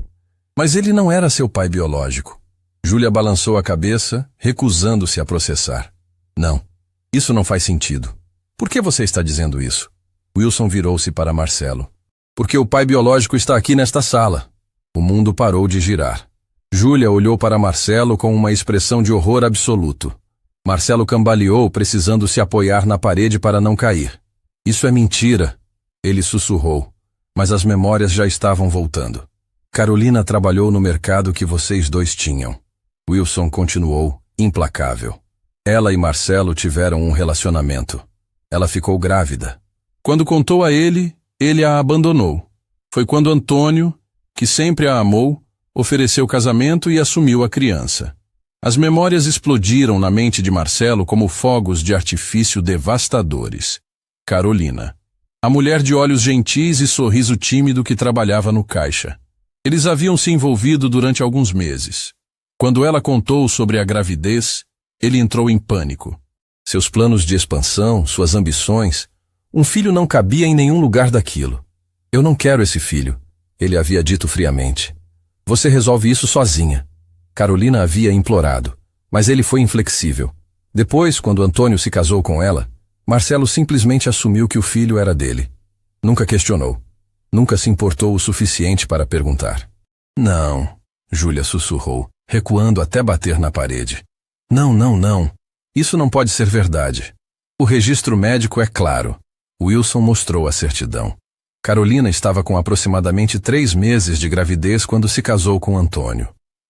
Mas ele não era seu pai biológico. Júlia balançou a cabeça, recusando-se a processar. Não, isso não faz sentido. Por que você está dizendo isso? Wilson virou-se para Marcelo. Porque o pai biológico está aqui nesta sala. O mundo parou de girar. Júlia olhou para Marcelo com uma expressão de horror absoluto. Marcelo cambaleou, precisando se apoiar na parede para não cair. Isso é mentira, ele sussurrou, mas as memórias já estavam voltando. Carolina trabalhou no mercado que vocês dois tinham. Wilson continuou, implacável. Ela e Marcelo tiveram um relacionamento. Ela ficou grávida. Quando contou a ele a abandonou. Foi quando Antônio, que sempre a amou, ofereceu casamento e assumiu a criança. As memórias explodiram na mente de Marcelo como fogos de artifício devastadores. Carolina. A mulher de olhos gentis e sorriso tímido que trabalhava no caixa. Eles haviam se envolvido durante alguns meses. Quando ela contou sobre a gravidez, ele entrou em pânico. Seus planos de expansão, suas ambições, um filho não cabia em nenhum lugar daquilo. Eu não quero esse filho, ele havia dito friamente. Você resolve isso sozinha. Carolina havia implorado, mas ele foi inflexível. Depois, quando Antônio se casou com ela, Marcelo simplesmente assumiu que o filho era dele. Nunca questionou. Nunca se importou o suficiente para perguntar. Não, Júlia sussurrou, recuando até bater na parede. Não. Isso não pode ser verdade. O registro médico é claro. Wilson mostrou a certidão. Carolina estava com aproximadamente 3 meses de gravidez quando se casou com Antônio.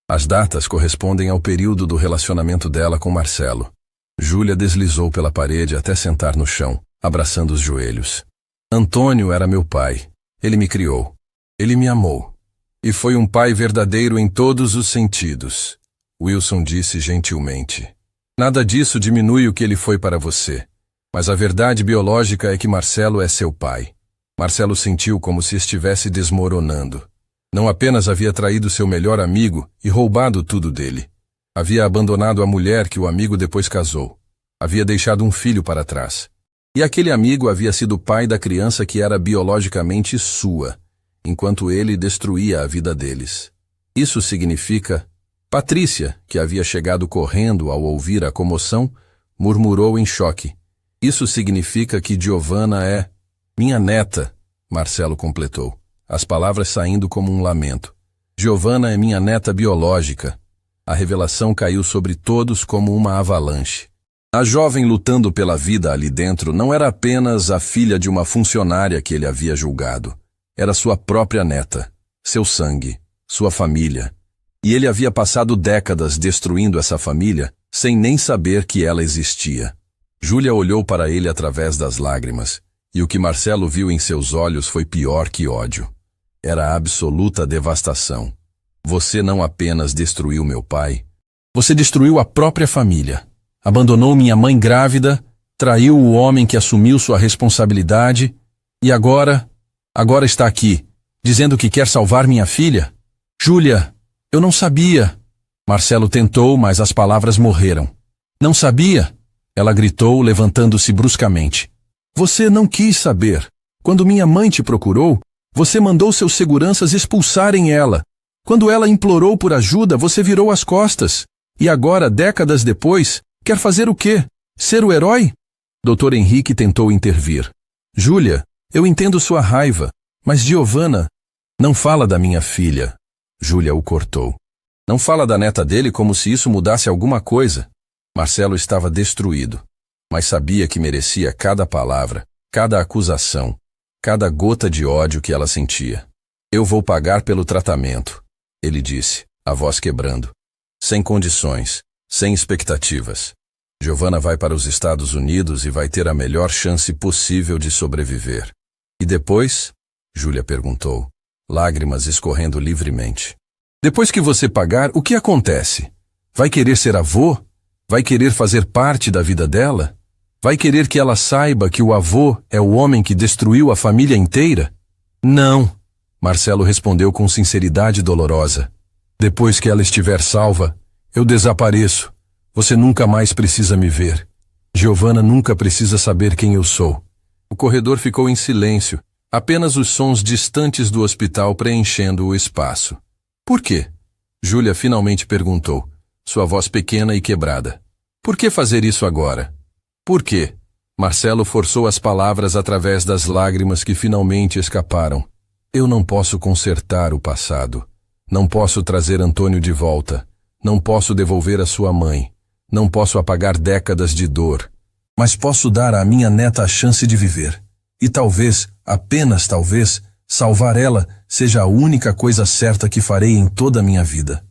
As datas correspondem ao período do relacionamento dela com Marcelo. Júlia deslizou pela parede até sentar no chão, abraçando os joelhos. Antônio era meu pai. Ele me criou. Ele me amou. E foi um pai verdadeiro em todos os sentidos. Wilson disse gentilmente. Nada disso diminui o que ele foi para você. Mas a verdade biológica é que Marcelo é seu pai. Marcelo sentiu como se estivesse desmoronando. Não apenas havia traído seu melhor amigo e roubado tudo dele. Havia abandonado a mulher que o amigo depois casou. Havia deixado um filho para trás. E aquele amigo havia sido pai da criança que era biologicamente sua, enquanto ele destruía a vida deles. Isso significa... Patrícia, que havia chegado correndo ao ouvir a comoção, murmurou em choque. Isso significa que Giovanna é... Minha neta, Marcelo completou, as palavras saindo como um lamento. Giovanna é minha neta biológica. A revelação caiu sobre todos como uma avalanche. A jovem lutando pela vida ali dentro não era apenas a filha de uma funcionária que ele havia julgado. Era sua própria neta, seu sangue, sua família. E ele havia passado décadas destruindo essa família sem nem saber que ela existia. Júlia olhou para ele através das lágrimas, e o que Marcelo viu em seus olhos foi pior que ódio. Era absoluta devastação. Você não apenas destruiu meu pai, você destruiu a própria família. Abandonou minha mãe grávida, traiu o homem que assumiu sua responsabilidade, e agora está aqui, dizendo que quer salvar minha filha? Júlia, eu não sabia. Marcelo tentou, mas as palavras morreram. Não sabia? Ela gritou, levantando-se bruscamente. Você não quis saber. Quando minha mãe te procurou, você mandou seus seguranças expulsarem ela. Quando ela implorou por ajuda, você virou as costas. E agora, décadas depois, quer fazer o quê? Ser o herói? Dr. Henrique tentou intervir. Júlia, eu entendo sua raiva, mas Giovanna, não fala da minha filha. Júlia o cortou. Não fala da neta dele como se isso mudasse alguma coisa. Marcelo estava destruído, mas sabia que merecia cada palavra, cada acusação, cada gota de ódio que ela sentia. Eu vou pagar pelo tratamento, ele disse, a voz quebrando. Sem condições, sem expectativas. Giovanna vai para os Estados Unidos e vai ter a melhor chance possível de sobreviver. E depois? Júlia perguntou, lágrimas escorrendo livremente. Depois que você pagar, o que acontece? Vai querer ser avô? Vai querer fazer parte da vida dela? Vai querer que ela saiba que o avô é o homem que destruiu a família inteira? Não, Marcelo respondeu com sinceridade dolorosa. Depois que ela estiver salva, eu desapareço. Você nunca mais precisa me ver. Giovanna nunca precisa saber quem eu sou. O corredor ficou em silêncio, apenas os sons distantes do hospital preenchendo o espaço. Por quê? Júlia finalmente perguntou, sua voz pequena e quebrada. Por que fazer isso agora? Por quê? Marcelo forçou as palavras através das lágrimas que finalmente escaparam. Eu não posso consertar o passado. Não posso trazer Antônio de volta. Não posso devolver a sua mãe. Não posso apagar décadas de dor. Mas posso dar à minha neta a chance de viver. E talvez, apenas talvez, salvar ela seja a única coisa certa que farei em toda a minha vida.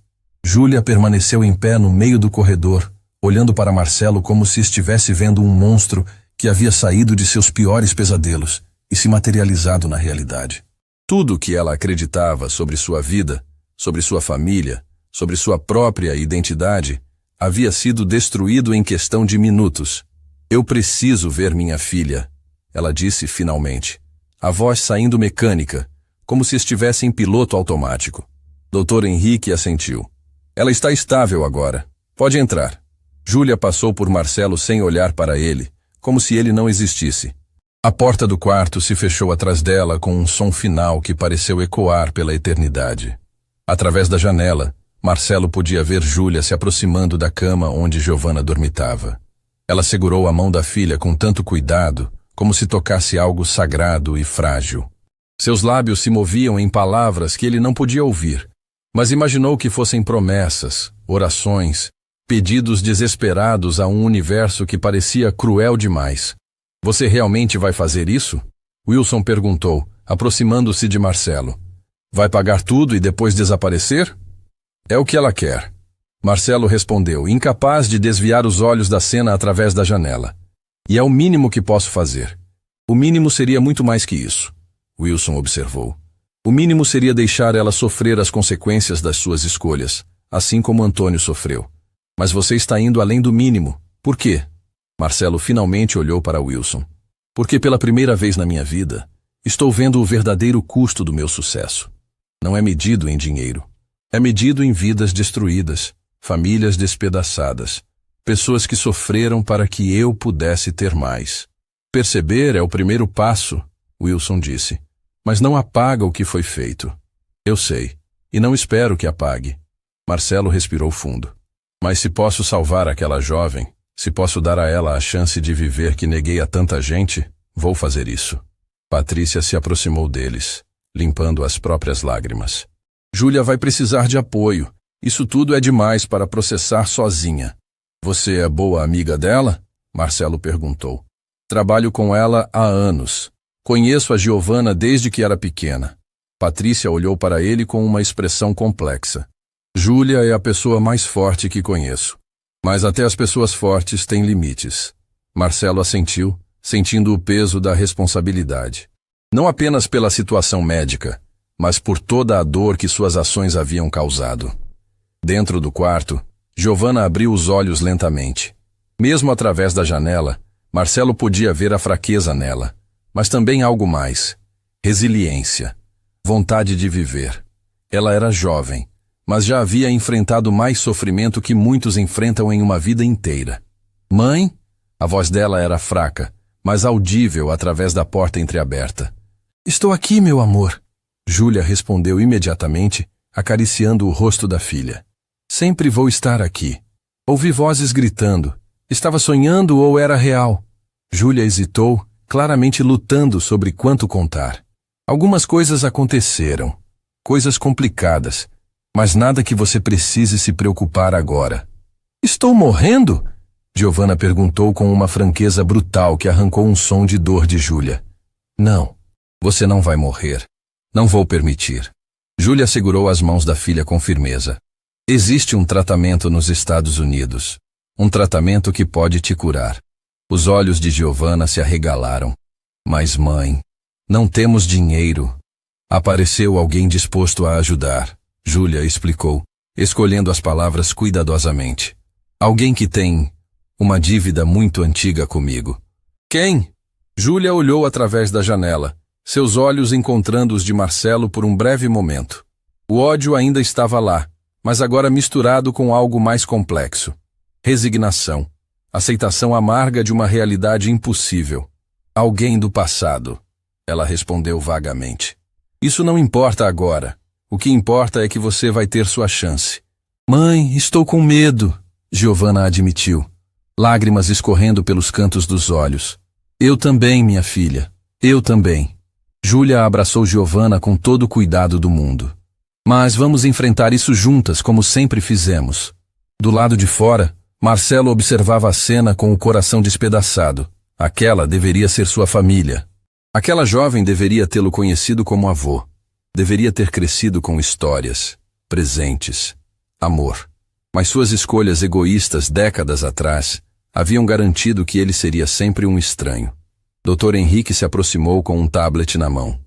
Júlia permaneceu em pé no meio do corredor, olhando para Marcelo como se estivesse vendo um monstro que havia saído de seus piores pesadelos e se materializado na realidade. Tudo o que ela acreditava sobre sua vida, sobre sua família, sobre sua própria identidade, havia sido destruído em questão de minutos. Eu preciso ver minha filha, ela disse finalmente, a voz saindo mecânica, como se estivesse em piloto automático. Dr. Henrique assentiu. Ela está estável agora. Pode entrar. Júlia passou por Marcelo sem olhar para ele, como se ele não existisse. A porta do quarto se fechou atrás dela com um som final que pareceu ecoar pela eternidade. Através da janela, Marcelo podia ver Júlia se aproximando da cama onde Giovanna dormitava. Ela segurou a mão da filha com tanto cuidado, como se tocasse algo sagrado e frágil. Seus lábios se moviam em palavras que ele não podia ouvir, mas imaginou que fossem promessas, orações, pedidos desesperados a um universo que parecia cruel demais. Você realmente vai fazer isso? Wilson perguntou, aproximando-se de Marcelo. Vai pagar tudo e depois desaparecer? É o que ela quer. Marcelo respondeu, incapaz de desviar os olhos da cena através da janela. E é o mínimo que posso fazer. O mínimo seria muito mais que isso, Wilson observou. O mínimo seria deixar ela sofrer as consequências das suas escolhas, assim como Antônio sofreu. Mas você está indo além do mínimo. Por quê? Marcelo finalmente olhou para Wilson. Porque pela primeira vez na minha vida, estou vendo o verdadeiro custo do meu sucesso. Não é medido em dinheiro. É medido em vidas destruídas, famílias despedaçadas, pessoas que sofreram para que eu pudesse ter mais. Perceber é o primeiro passo, Wilson disse. Mas não apaga o que foi feito. Eu sei, e não espero que apague. Marcelo respirou fundo. Mas se posso salvar aquela jovem, se posso dar a ela a chance de viver que neguei a tanta gente, vou fazer isso. Patrícia se aproximou deles, limpando as próprias lágrimas. Júlia vai precisar de apoio. Isso tudo é demais para processar sozinha. Você é boa amiga dela? Marcelo perguntou. Trabalho com ela há anos. Conheço a Giovanna desde que era pequena. Patrícia olhou para ele com uma expressão complexa. Júlia é a pessoa mais forte que conheço. Mas até as pessoas fortes têm limites. Marcelo assentiu, sentindo o peso da responsabilidade. Não apenas pela situação médica, mas por toda a dor que suas ações haviam causado. Dentro do quarto, Giovanna abriu os olhos lentamente. Mesmo através da janela, Marcelo podia ver a fraqueza nela. Mas também algo mais. Resiliência. Vontade de viver. Ela era jovem, mas já havia enfrentado mais sofrimento que muitos enfrentam em uma vida inteira. Mãe? A voz dela era fraca, mas audível através da porta entreaberta. Estou aqui, meu amor. Júlia respondeu imediatamente, acariciando o rosto da filha. Sempre vou estar aqui. Ouvi vozes gritando. Estava sonhando ou era real? Júlia hesitou, claramente lutando sobre quanto contar. Algumas coisas aconteceram. Coisas complicadas. Mas nada que você precise se preocupar agora. Estou morrendo? Giovanna perguntou com uma franqueza brutal que arrancou um som de dor de Júlia. Não, você não vai morrer. Não vou permitir. Júlia segurou as mãos da filha com firmeza. Existe um tratamento nos Estados Unidos. Um tratamento que pode te curar. Os olhos de Giovanna se arregalaram. Mas mãe, não temos dinheiro. Apareceu alguém disposto a ajudar. Júlia explicou, escolhendo as palavras cuidadosamente. Alguém que tem uma dívida muito antiga comigo. Quem? Júlia olhou através da janela, seus olhos encontrando os de Marcelo por um breve momento. O ódio ainda estava lá, mas agora misturado com algo mais complexo. Resignação. Aceitação amarga de uma realidade impossível. Alguém do passado. Ela respondeu vagamente. Isso não importa agora. O que importa é que você vai ter sua chance. Mãe, estou com medo, Giovanna admitiu, lágrimas escorrendo pelos cantos dos olhos. Eu também, minha filha. Eu também. Júlia abraçou Giovanna com todo o cuidado do mundo. Mas vamos enfrentar isso juntas, como sempre fizemos. Do lado de fora, Marcelo observava a cena com o coração despedaçado. Aquela deveria ser sua família. Aquela jovem deveria tê-lo conhecido como avô. Deveria ter crescido com histórias, presentes, amor. Mas suas escolhas egoístas décadas atrás haviam garantido que ele seria sempre um estranho. Dr. Henrique se aproximou com um tablet na mão.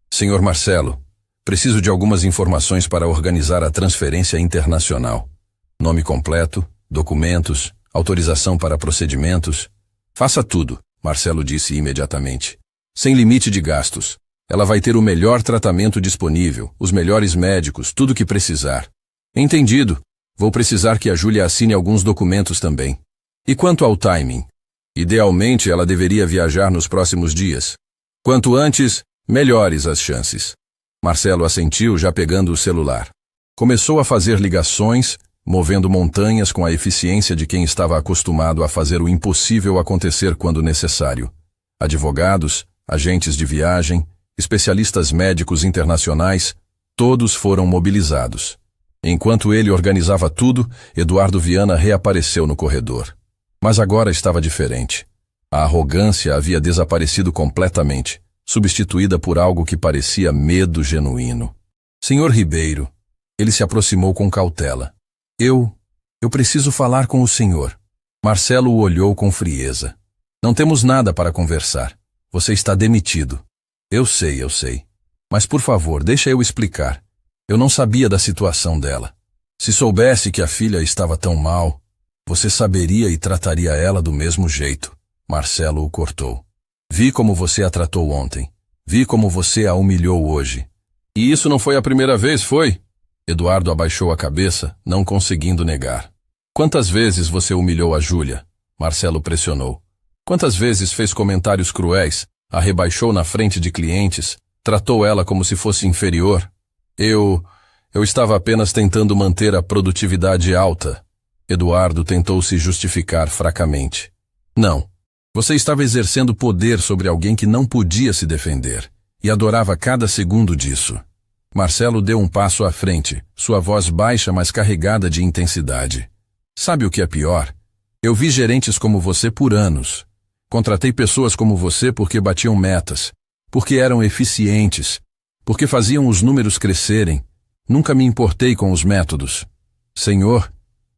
Senhor Marcelo, preciso de algumas informações para organizar a transferência internacional. Nome completo, documentos, autorização para procedimentos. Faça tudo, Marcelo disse imediatamente. Sem limite de gastos. Ela vai ter o melhor tratamento disponível, os melhores médicos, tudo o que precisar. Entendido. Vou precisar que a Júlia assine alguns documentos também. E quanto ao timing? Idealmente, ela deveria viajar nos próximos dias. Quanto antes, melhores as chances. Marcelo assentiu, já pegando o celular. Começou a fazer ligações, movendo montanhas com a eficiência de quem estava acostumado a fazer o impossível acontecer quando necessário. Advogados, agentes de viagem, especialistas médicos internacionais, todos foram mobilizados. Enquanto ele organizava tudo, Eduardo Viana reapareceu no corredor. Mas agora estava diferente. A arrogância havia desaparecido completamente, substituída por algo que parecia medo genuíno. Senhor Ribeiro, ele se aproximou com cautela. Eu preciso falar com o senhor. Marcelo o olhou com frieza. Não temos nada para conversar. Você está demitido. Eu sei. Mas por favor, deixa eu explicar. Eu não sabia da situação dela. Se soubesse que a filha estava tão mal, você saberia e trataria ela do mesmo jeito. Marcelo o cortou. Vi como você a tratou ontem. Vi como você a humilhou hoje. E isso não foi a primeira vez, foi? Eduardo abaixou a cabeça, não conseguindo negar. Quantas vezes você humilhou a Júlia? Marcelo pressionou. Quantas vezes fez comentários cruéis, a rebaixou na frente de clientes, tratou ela como se fosse inferior? Eu estava apenas tentando manter a produtividade alta. Eduardo tentou se justificar fracamente. Não. Você estava exercendo poder sobre alguém que não podia se defender, e adorava cada segundo disso. Marcelo deu um passo à frente, sua voz baixa, mas carregada de intensidade. Sabe o que é pior? Eu vi gerentes como você por anos. Contratei pessoas como você porque batiam metas, porque eram eficientes, porque faziam os números crescerem. Nunca me importei com os métodos. Senhor,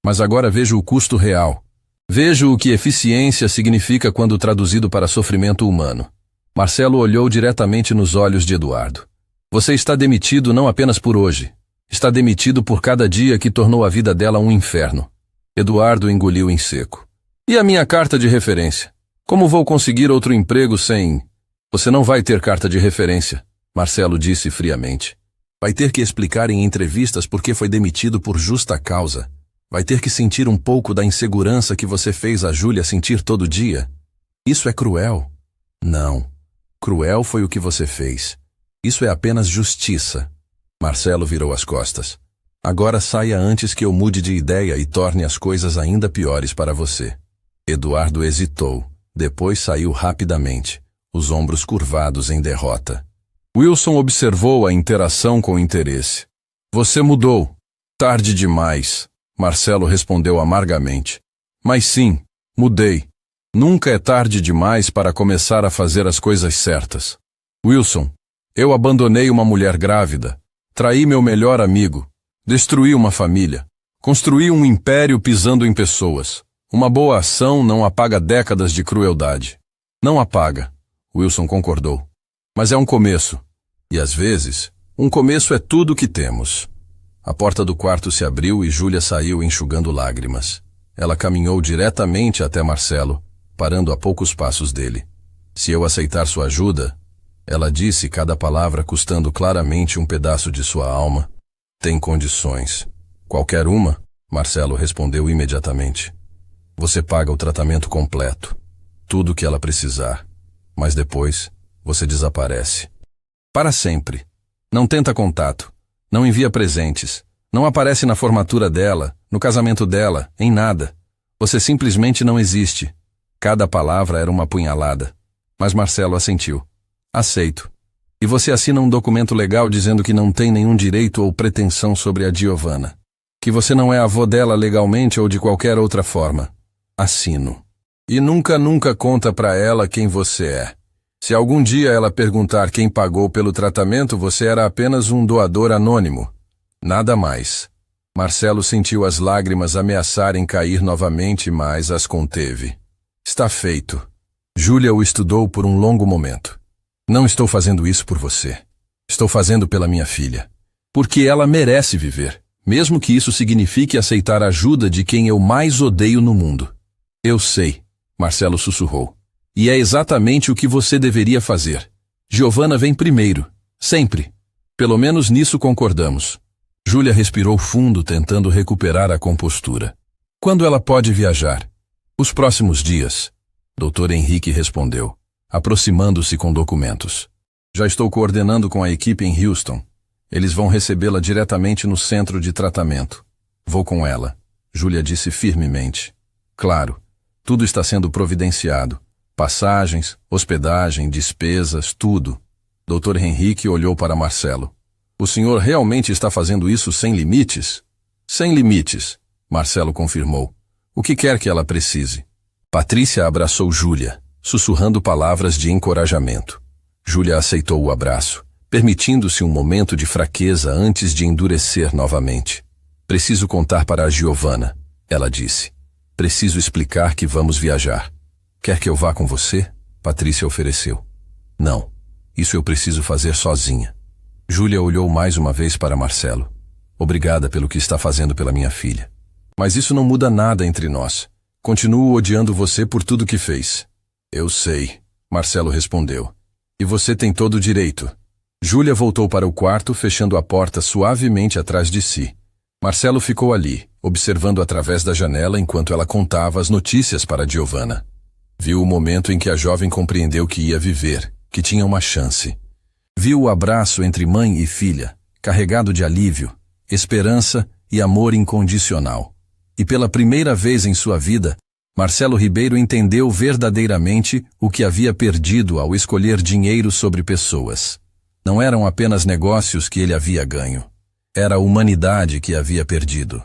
mas agora vejo o custo real. Vejo o que eficiência significa quando traduzido para sofrimento humano. Marcelo olhou diretamente nos olhos de Eduardo. Você está demitido não apenas por hoje. Está demitido por cada dia que tornou a vida dela um inferno. Eduardo engoliu em seco. E a minha carta de referência? Como vou conseguir outro emprego sem... Você não vai ter carta de referência, Marcelo disse friamente. Vai ter que explicar em entrevistas por que foi demitido por justa causa. Vai ter que sentir um pouco da insegurança que você fez a Júlia sentir todo dia. Isso é cruel? Não. Cruel foi o que você fez. Isso é apenas justiça. Marcelo virou as costas. Agora saia antes que eu mude de ideia e torne as coisas ainda piores para você. Eduardo hesitou. Depois saiu rapidamente, os ombros curvados em derrota. Wilson observou a interação com interesse. Você mudou. Tarde demais. Marcelo respondeu amargamente. Mas sim, mudei. Nunca é tarde demais para começar a fazer as coisas certas. Wilson, eu abandonei uma mulher grávida, traí meu melhor amigo, destruí uma família, construí um império pisando em pessoas. Uma boa ação não apaga décadas de crueldade. Não apaga, Wilson concordou. Mas é um começo. E às vezes, um começo é tudo o que temos. A porta do quarto se abriu e Júlia saiu enxugando lágrimas. Ela caminhou diretamente até Marcelo, parando a poucos passos dele. Se eu aceitar sua ajuda, ela disse cada palavra custando claramente um pedaço de sua alma. Tem condições. Qualquer uma? Marcelo respondeu imediatamente. Você paga o tratamento completo. Tudo o que ela precisar. Mas depois, você desaparece. Para sempre. Não tenta contato. Não envia presentes. Não aparece na formatura dela, no casamento dela, em nada. Você simplesmente não existe. Cada palavra era uma punhalada. Mas Marcelo assentiu. Aceito. E você assina um documento legal dizendo que não tem nenhum direito ou pretensão sobre a Giovanna. Que você não é avô dela legalmente ou de qualquer outra forma. Assino. E nunca conta pra ela quem você é. Se algum dia ela perguntar quem pagou pelo tratamento, você era apenas um doador anônimo. Nada mais. Marcelo sentiu as lágrimas ameaçarem cair novamente, mas as conteve. Está feito. Júlia o estudou por um longo momento. Não estou fazendo isso por você. Estou fazendo pela minha filha. Porque ela merece viver, mesmo que isso signifique aceitar a ajuda de quem eu mais odeio no mundo. Eu sei, Marcelo sussurrou. E é exatamente o que você deveria fazer. Giovanna vem primeiro, sempre. Pelo menos nisso concordamos. Júlia respirou fundo, tentando recuperar a compostura. Quando ela pode viajar? Os próximos dias. Dr. Henrique respondeu, aproximando-se com documentos. Já estou coordenando com a equipe em Houston. Eles vão recebê-la diretamente no centro de tratamento. Vou com ela, Júlia disse firmemente. Claro, tudo está sendo providenciado. Passagens, hospedagem, despesas, tudo. Dr. Henrique olhou para Marcelo. O senhor realmente está fazendo isso sem limites? Sem limites, Marcelo confirmou. O que quer que ela precise? Patrícia abraçou Júlia, sussurrando palavras de encorajamento. Júlia aceitou o abraço, permitindo-se um momento de fraqueza antes de endurecer novamente. Preciso contar para a Giovanna, ela disse. Preciso explicar que vamos viajar. Quer que eu vá com você? Patrícia ofereceu. Não, isso eu preciso fazer sozinha. Júlia olhou mais uma vez para Marcelo. Obrigada pelo que está fazendo pela minha filha. Mas isso não muda nada entre nós. Continuo odiando você por tudo que fez. Eu sei, Marcelo respondeu. E você tem todo o direito. Júlia voltou para o quarto, fechando a porta suavemente atrás de si. Marcelo ficou ali, observando através da janela enquanto ela contava as notícias para Giovanna. Viu o momento em que a jovem compreendeu que ia viver, que tinha uma chance. Viu o abraço entre mãe e filha, carregado de alívio, esperança e amor incondicional. E pela primeira vez em sua vida, Marcelo Ribeiro entendeu verdadeiramente o que havia perdido ao escolher dinheiro sobre pessoas. Não eram apenas negócios que ele havia ganho. Era a humanidade que havia perdido.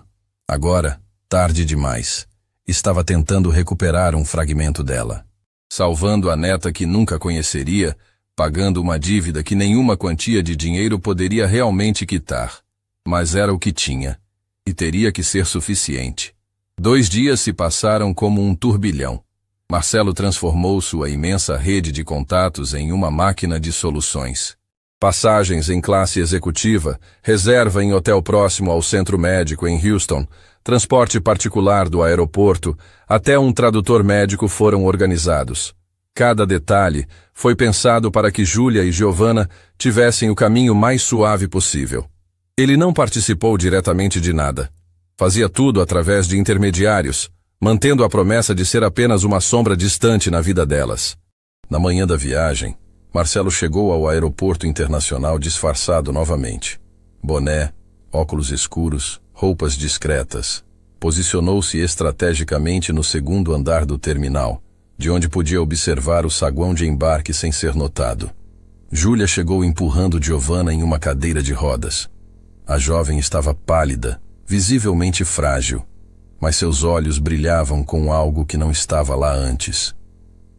Agora, tarde demais. Estava tentando recuperar um fragmento dela. Salvando a neta que nunca conheceria, pagando uma dívida que nenhuma quantia de dinheiro poderia realmente quitar. Mas era o que tinha, e teria que ser suficiente. 2 dias se passaram como um turbilhão. Marcelo transformou sua imensa rede de contatos em uma máquina de soluções. Passagens em classe executiva, reserva em hotel próximo ao centro médico em Houston, transporte particular do aeroporto, até um tradutor médico foram organizados. Cada detalhe Foi pensado para que Júlia e Giovanna tivessem o caminho mais suave possível. Ele não participou diretamente de nada. Fazia tudo através de intermediários, mantendo a promessa de ser apenas uma sombra distante na vida delas. Na manhã da viagem, Marcelo chegou ao aeroporto internacional disfarçado novamente. Boné, óculos escuros, roupas discretas. Posicionou-se estrategicamente no segundo andar do terminal, de onde podia observar o saguão de embarque sem ser notado. Júlia chegou empurrando Giovanna em uma cadeira de rodas. A jovem estava pálida, visivelmente frágil, mas seus olhos brilhavam com algo que não estava lá antes.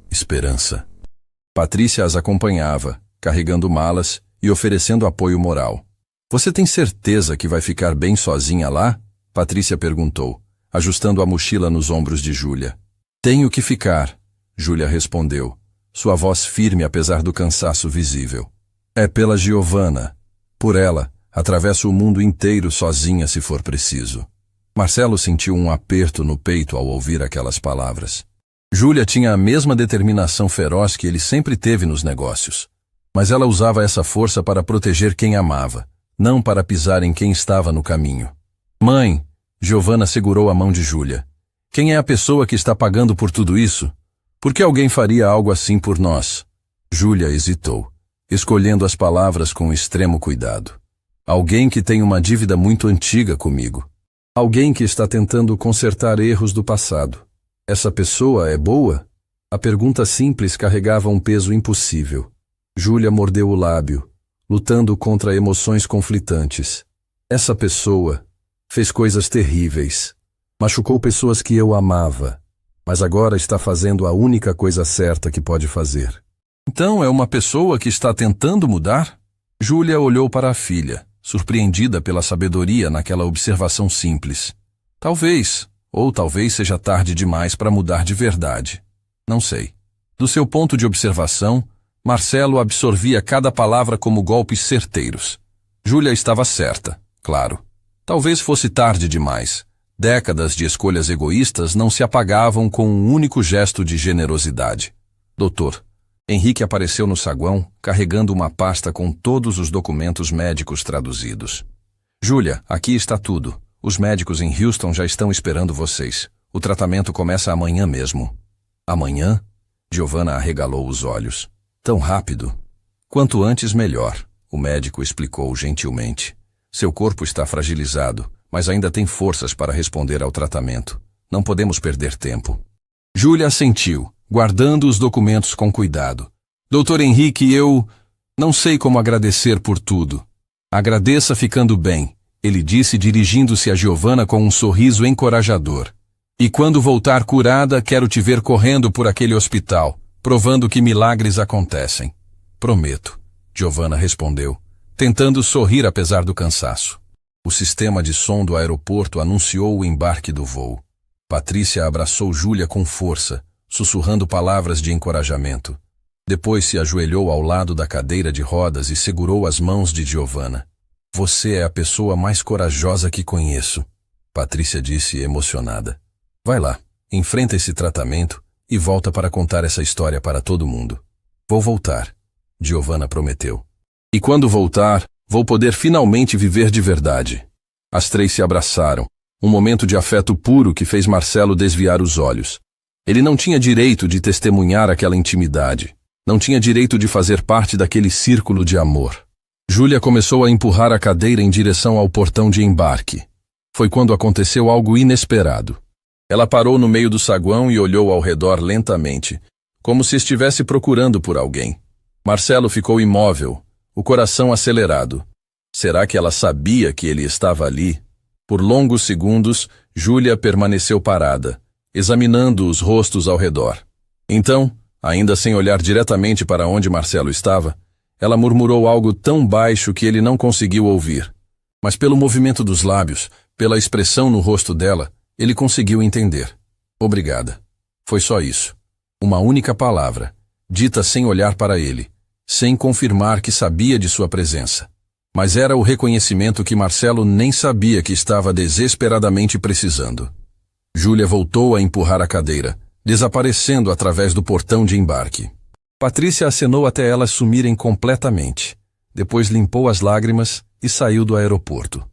Esperança. Patrícia as acompanhava, carregando malas e oferecendo apoio moral. "Você tem certeza que vai ficar bem sozinha lá?" Patrícia perguntou, ajustando a mochila nos ombros de Júlia. "Tenho que ficar", Júlia respondeu, sua voz firme apesar do cansaço visível. "É pela Giovanna. Por ela, atravesso o mundo inteiro sozinha se for preciso." Marcelo sentiu um aperto no peito ao ouvir aquelas palavras. Júlia tinha a mesma determinação feroz que ele sempre teve nos negócios. Mas ela usava essa força para proteger quem amava, não para pisar em quem estava no caminho. "Mãe", Giovanna segurou a mão de Júlia. "Quem é a pessoa que está pagando por tudo isso? Por que alguém faria algo assim por nós?" Júlia hesitou, escolhendo as palavras com extremo cuidado. "Alguém que tem uma dívida muito antiga comigo. Alguém que está tentando consertar erros do passado. Essa pessoa é boa?" A pergunta simples carregava um peso impossível. Júlia mordeu o lábio, lutando contra emoções conflitantes. "Essa pessoa fez coisas terríveis. Machucou pessoas que eu amava. Mas agora está fazendo a única coisa certa que pode fazer." "Então é uma pessoa que está tentando mudar?" Júlia olhou para a filha, surpreendida pela sabedoria naquela observação simples. "Talvez, ou talvez seja tarde demais para mudar de verdade. Não sei." Do seu ponto de observação, Marcelo absorvia cada palavra como golpes certeiros. Júlia estava certa, claro. Talvez fosse tarde demais. Décadas de escolhas egoístas não se apagavam com um único gesto de generosidade. "Doutor." Henrique apareceu no saguão, carregando uma pasta com todos os documentos médicos traduzidos. "Júlia, aqui está tudo. Os médicos em Houston já estão esperando vocês. O tratamento começa amanhã mesmo." "Amanhã?" Giovanna arregalou os olhos. "Tão rápido?" "Quanto antes, melhor", o médico explicou gentilmente. "Seu corpo está fragilizado, mas ainda tem forças para responder ao tratamento. Não podemos perder tempo." Júlia assentiu, guardando os documentos com cuidado. "Doutor Henrique, eu não sei como agradecer por tudo." "Agradeça ficando bem", ele disse dirigindo-se a Giovanna com um sorriso encorajador. "E quando voltar curada, quero te ver correndo por aquele hospital, provando que milagres acontecem." "Prometo", Giovanna respondeu, tentando sorrir apesar do cansaço. O sistema de som do aeroporto anunciou o embarque do voo. Patrícia abraçou Júlia com força, sussurrando palavras de encorajamento. Depois se ajoelhou ao lado da cadeira de rodas e segurou as mãos de Giovanna. "Você é a pessoa mais corajosa que conheço", Patrícia disse emocionada. "Vai lá, enfrenta esse tratamento e volta para contar essa história para todo mundo." "Vou voltar", Giovanna prometeu. "E quando voltar, vou poder finalmente viver de verdade." As três se abraçaram, um momento de afeto puro que fez Marcelo desviar os olhos. Ele não tinha direito de testemunhar aquela intimidade. Não tinha direito de fazer parte daquele círculo de amor. Júlia começou a empurrar a cadeira em direção ao portão de embarque. Foi quando aconteceu algo inesperado. Ela parou no meio do saguão e olhou ao redor lentamente, como se estivesse procurando por alguém. Marcelo ficou imóvel, o coração acelerado. Será que ela sabia que ele estava ali? Por longos segundos, Júlia permaneceu parada, examinando os rostos ao redor. Então, ainda sem olhar diretamente para onde Marcelo estava, ela murmurou algo tão baixo que ele não conseguiu ouvir. Mas pelo movimento dos lábios, pela expressão no rosto dela, ele conseguiu entender. "Obrigada." Foi só isso. Uma única palavra, dita sem olhar para ele, sem confirmar que sabia de sua presença. Mas era o reconhecimento que Marcelo nem sabia que estava desesperadamente precisando. Júlia voltou a empurrar a cadeira, desaparecendo através do portão de embarque. Patrícia acenou até elas sumirem completamente. Depois limpou as lágrimas e saiu do aeroporto.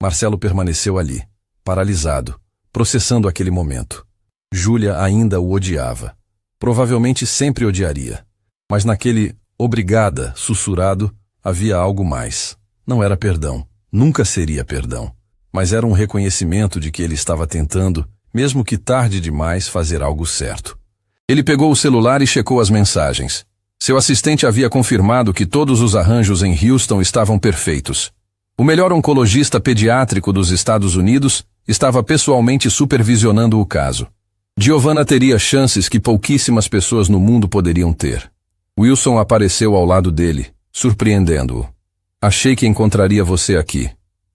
Marcelo permaneceu ali, paralisado, processando aquele momento. Júlia ainda o odiava. Provavelmente sempre odiaria. Mas naquele "obrigada" sussurrado havia algo mais. Não era perdão. Nunca seria perdão. Mas era um reconhecimento de que ele estava tentando, mesmo que tarde demais, fazer algo certo. Ele pegou o celular e checou as mensagens. Seu assistente havia confirmado que todos os arranjos em Houston estavam perfeitos. O melhor oncologista pediátrico dos Estados Unidos estava pessoalmente supervisionando o caso. Giovanna teria chances que pouquíssimas pessoas no mundo poderiam ter. Wilson apareceu ao lado dele, surpreendendo-o. Achei que encontraria você aqui.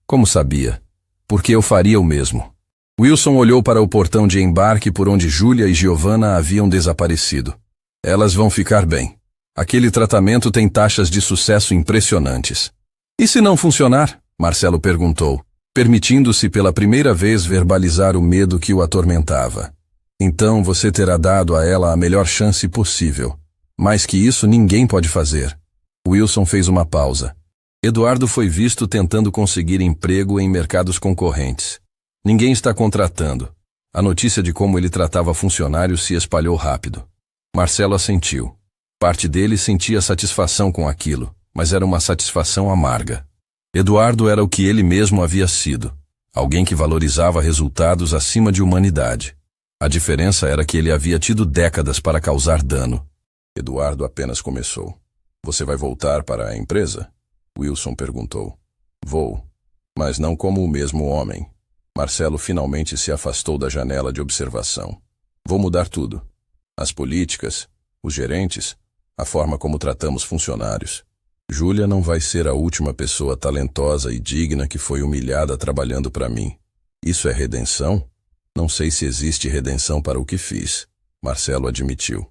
Como sabia? Porque eu faria o mesmo. Wilson olhou para o portão de embarque por onde Júlia e Giovanna haviam desaparecido. Elas vão ficar bem. Aquele tratamento tem taxas de sucesso impressionantes. E se não funcionar? Marcelo perguntou, permitindo-se pela primeira vez verbalizar o medo que o atormentava. Então você terá dado a ela a melhor chance possível. Mais que isso ninguém pode fazer. Wilson fez uma pausa. Eduardo foi visto tentando conseguir emprego em mercados concorrentes. Ninguém está contratando. A notícia de como ele tratava funcionários se espalhou rápido. Marcelo assentiu. Parte dele sentia satisfação com aquilo, mas era uma satisfação amarga. Eduardo era o que ele mesmo havia sido. Alguém que valorizava resultados acima de humanidade. A diferença era que ele havia tido décadas para causar dano. Eduardo apenas começou. Você vai voltar para a empresa? Wilson perguntou. Vou, mas não como o mesmo homem. Marcelo finalmente se afastou da janela de observação. Vou mudar tudo. As políticas, os gerentes, a forma como tratamos funcionários. Júlia não vai ser a última pessoa talentosa e digna que foi humilhada trabalhando para mim. Isso é redenção? Não sei se existe redenção para o que fiz, Marcelo admitiu.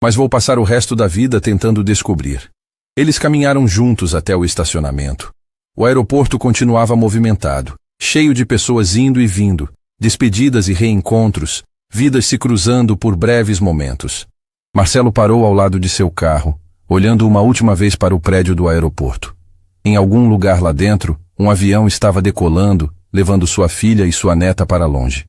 Mas vou passar o resto da vida tentando descobrir. Eles caminharam juntos até o estacionamento. O aeroporto continuava movimentado, cheio de pessoas indo e vindo, despedidas e reencontros, vidas se cruzando por breves momentos. Marcelo parou ao lado de seu carro, olhando uma última vez para o prédio do aeroporto. Em algum lugar lá dentro, um avião estava decolando, levando sua filha e sua neta para longe.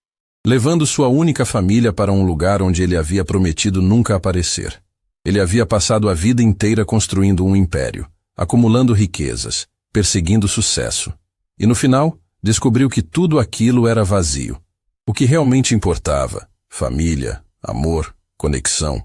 Levando sua única família para um lugar onde ele havia prometido nunca aparecer. Ele havia passado a vida inteira construindo um império, acumulando riquezas, perseguindo sucesso. E no final, descobriu que tudo aquilo era vazio. O que realmente importava, família, amor, conexão,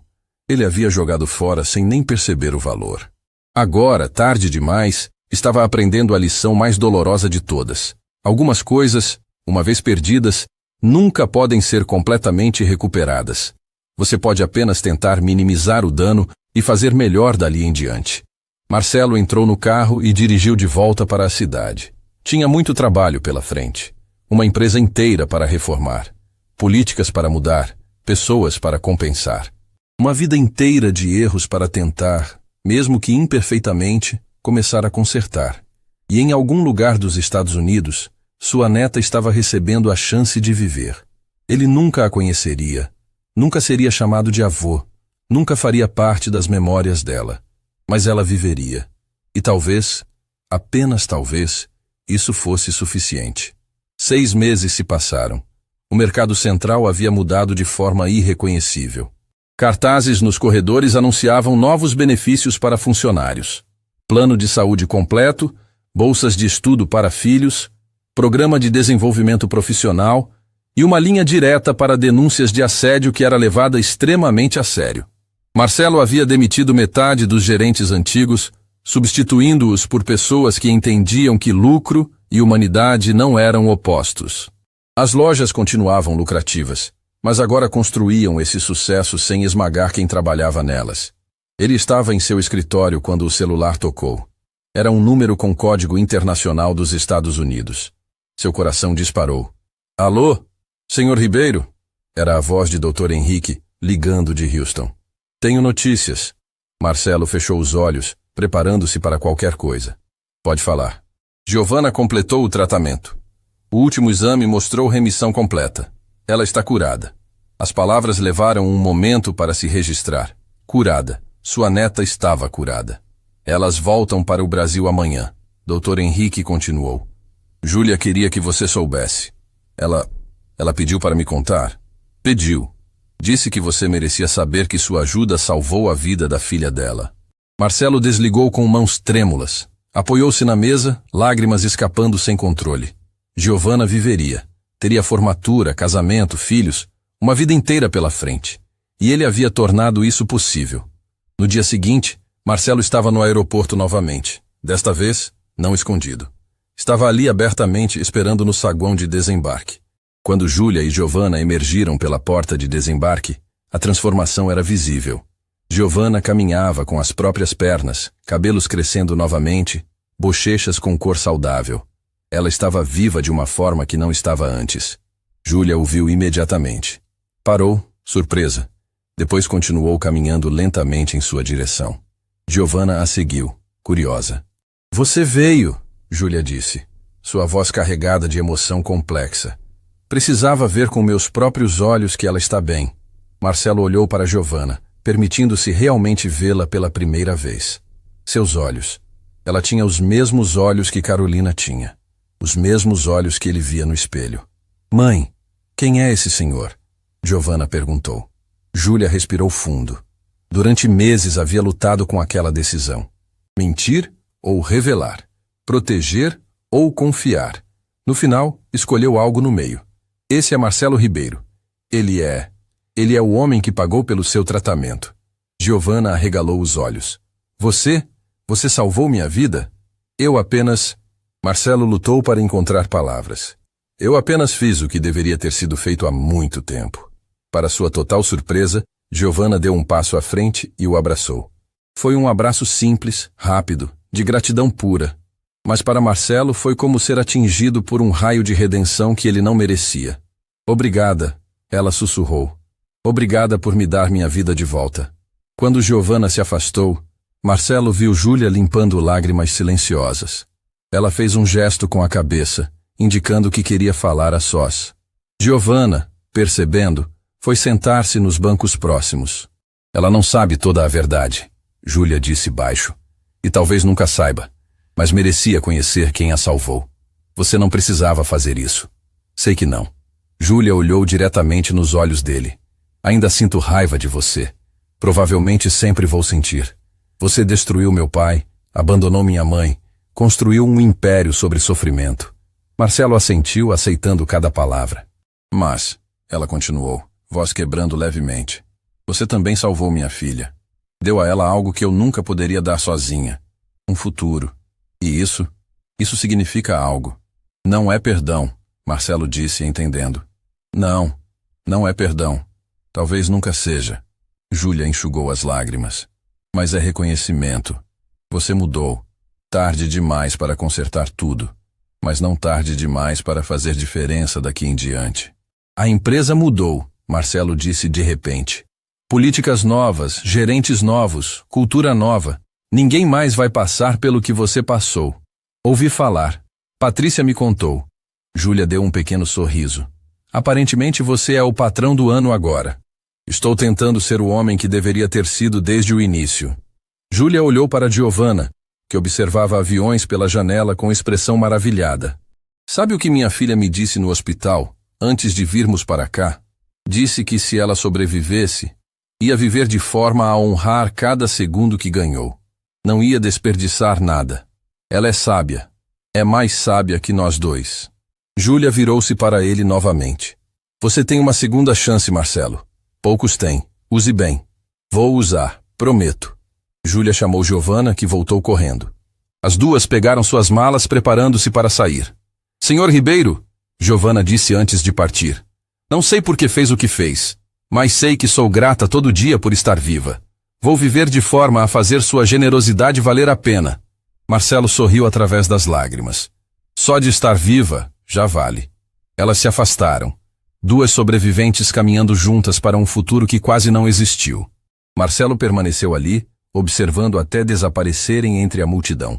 ele havia jogado fora sem nem perceber o valor. Agora, tarde demais, estava aprendendo a lição mais dolorosa de todas. Algumas coisas, uma vez perdidas, nunca podem ser completamente recuperadas. Você pode apenas tentar minimizar o dano e fazer melhor dali em diante. Marcelo entrou no carro e dirigiu de volta para a cidade. Tinha muito trabalho pela frente. Uma empresa inteira para reformar. Políticas para mudar. Pessoas para compensar. Uma vida inteira de erros para tentar, mesmo que imperfeitamente, começar a consertar. E em algum lugar dos Estados Unidos, sua neta estava recebendo a chance de viver. Ele nunca a conheceria. Nunca seria chamado de avô, nunca faria parte das memórias dela, mas ela viveria. E talvez, apenas talvez, isso fosse suficiente. 6 meses se passaram. O mercado central havia mudado de forma irreconhecível. Cartazes nos corredores anunciavam novos benefícios para funcionários. Plano de saúde completo, bolsas de estudo para filhos, programa de desenvolvimento profissional, e uma linha direta para denúncias de assédio que era levada extremamente a sério. Marcelo havia demitido metade dos gerentes antigos, substituindo-os por pessoas que entendiam que lucro e humanidade não eram opostos. As lojas continuavam lucrativas, mas agora construíam esse sucesso sem esmagar quem trabalhava nelas. Ele estava em seu escritório quando o celular tocou. Era um número com código internacional dos Estados Unidos. Seu coração disparou. Alô? Senhor Ribeiro? Era a voz de Dr. Henrique, ligando de Houston. Tenho notícias. Marcelo fechou os olhos, preparando-se para qualquer coisa. Pode falar. Giovanna completou o tratamento. O último exame mostrou remissão completa. Ela está curada. As palavras levaram um momento para se registrar. Curada. Sua neta estava curada. Elas voltam para o Brasil amanhã. Dr. Henrique continuou. Júlia queria que você soubesse. Ela pediu para me contar. Pediu. Disse que você merecia saber que sua ajuda salvou a vida da filha dela. Marcelo desligou com mãos trêmulas. Apoiou-se na mesa, lágrimas escapando sem controle. Giovanna viveria. Teria formatura, casamento, filhos, uma vida inteira pela frente. E ele havia tornado isso possível. No dia seguinte, Marcelo estava no aeroporto novamente. Desta vez, não escondido. Estava ali abertamente esperando no saguão de desembarque. Quando Júlia e Giovanna emergiram pela porta de desembarque, a transformação era visível. Giovanna caminhava com as próprias pernas, cabelos crescendo novamente, bochechas com cor saudável. Ela estava viva de uma forma que não estava antes. Júlia o viu imediatamente. Parou, surpresa. Depois continuou caminhando lentamente em sua direção. Giovanna a seguiu, curiosa. Você veio, Júlia disse, sua voz carregada de emoção complexa. Precisava ver com meus próprios olhos que ela está bem. Marcelo olhou para Giovanna, permitindo-se realmente vê-la pela primeira vez. Seus olhos. Ela tinha os mesmos olhos que Carolina tinha. Os mesmos olhos que ele via no espelho. Mãe, quem é esse senhor? Giovanna perguntou. Júlia respirou fundo. Durante meses havia lutado com aquela decisão. Mentir ou revelar? Proteger ou confiar? No final, escolheu algo no meio. Esse é Marcelo Ribeiro. Ele é o homem que pagou pelo seu tratamento. Giovanna arregalou os olhos. Você salvou minha vida? Marcelo lutou para encontrar palavras. Eu apenas fiz o que deveria ter sido feito há muito tempo. Para sua total surpresa, Giovanna deu um passo à frente e o abraçou. Foi um abraço simples, rápido, de gratidão pura. Mas para Marcelo foi como ser atingido por um raio de redenção que ele não merecia. Obrigada, ela sussurrou. Obrigada por me dar minha vida de volta. Quando Giovanna se afastou, Marcelo viu Júlia limpando lágrimas silenciosas. Ela fez um gesto com a cabeça, indicando que queria falar a sós. Giovanna, percebendo, foi sentar-se nos bancos próximos. Ela não sabe toda a verdade, Júlia disse baixo. E talvez nunca saiba, mas merecia conhecer quem a salvou. Você não precisava fazer isso. Sei que não. Júlia olhou diretamente nos olhos dele. Ainda sinto raiva de você. Provavelmente sempre vou sentir. Você destruiu meu pai, abandonou minha mãe, construiu um império sobre sofrimento. Marcelo assentiu, aceitando cada palavra. Mas, ela continuou, voz quebrando levemente, você também salvou minha filha. Deu a ela algo que eu nunca poderia dar sozinha. Um futuro. E isso significa algo. Não é perdão, Marcelo disse, entendendo. Não é perdão. Talvez nunca seja. Júlia enxugou as lágrimas. Mas é reconhecimento. Você mudou. Tarde demais para consertar tudo. Mas não tarde demais para fazer diferença daqui em diante. A empresa mudou, Marcelo disse de repente. Políticas novas, gerentes novos, cultura nova. Ninguém mais vai passar pelo que você passou. Ouvi falar. Patrícia me contou. Júlia deu um pequeno sorriso. Aparentemente você é o patrão do ano agora. Estou tentando ser o homem que deveria ter sido desde o início. Júlia olhou para Giovanna, que observava aviões pela janela com expressão maravilhada. Sabe o que minha filha me disse no hospital, antes de virmos para cá? Disse que se ela sobrevivesse, ia viver de forma a honrar cada segundo que ganhou. Não ia desperdiçar nada. Ela é sábia. É mais sábia que nós dois. Júlia virou-se para ele novamente. Você tem uma segunda chance, Marcelo. Poucos têm. Use bem. Vou usar, prometo. Júlia chamou Giovanna, que voltou correndo. As duas pegaram suas malas preparando-se para sair. Senhor Ribeiro, Giovanna disse antes de partir. Não sei por que fez o que fez, mas sei que sou grata todo dia por estar viva. Vou viver de forma a fazer sua generosidade valer a pena. Marcelo sorriu através das lágrimas. Só de estar viva, já vale. Elas se afastaram. Duas sobreviventes caminhando juntas para um futuro que quase não existiu. Marcelo permaneceu ali, observando até desaparecerem entre a multidão.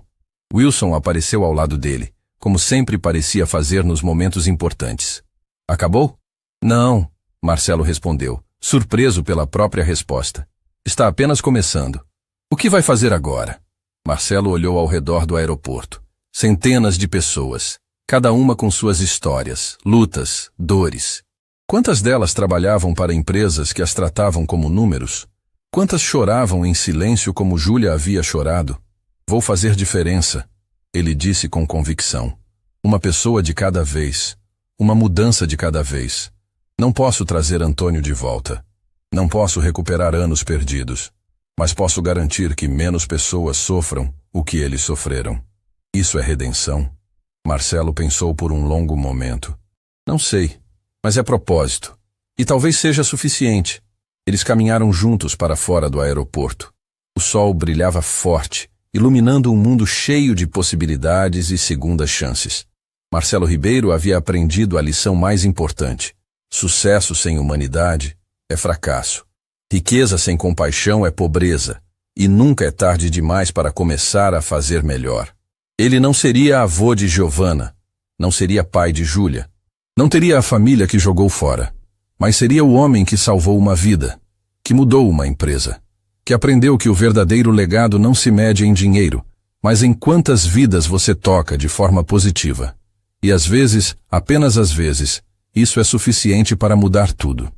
Wilson apareceu ao lado dele, como sempre parecia fazer nos momentos importantes. Acabou? Não, Marcelo respondeu, surpreso pela própria resposta. Está apenas começando. O que vai fazer agora? Marcelo olhou ao redor do aeroporto. Centenas de pessoas, cada uma com suas histórias, lutas, dores. Quantas delas trabalhavam para empresas que as tratavam como números? Quantas choravam em silêncio como Júlia havia chorado? Vou fazer diferença, ele disse com convicção. Uma pessoa de cada vez. Uma mudança de cada vez. Não posso trazer Antônio de volta. Não posso recuperar anos perdidos. Mas posso garantir que menos pessoas sofram o que eles sofreram. Isso é redenção? Marcelo pensou por um longo momento. Não sei, mas é propósito. E talvez seja suficiente. Eles caminharam juntos para fora do aeroporto. O sol brilhava forte, iluminando um mundo cheio de possibilidades e segundas chances. Marcelo Ribeiro havia aprendido a lição mais importante. Sucesso sem humanidade é fracasso. Riqueza sem compaixão é pobreza. E nunca é tarde demais para começar a fazer melhor. Ele não seria avô de Giovana. Não seria pai de Júlia. Não teria a família que jogou fora. Mas seria o homem que salvou uma vida. Que mudou uma empresa. Que aprendeu que o verdadeiro legado não se mede em dinheiro, mas em quantas vidas você toca de forma positiva. E às vezes, apenas às vezes, isso é suficiente para mudar tudo.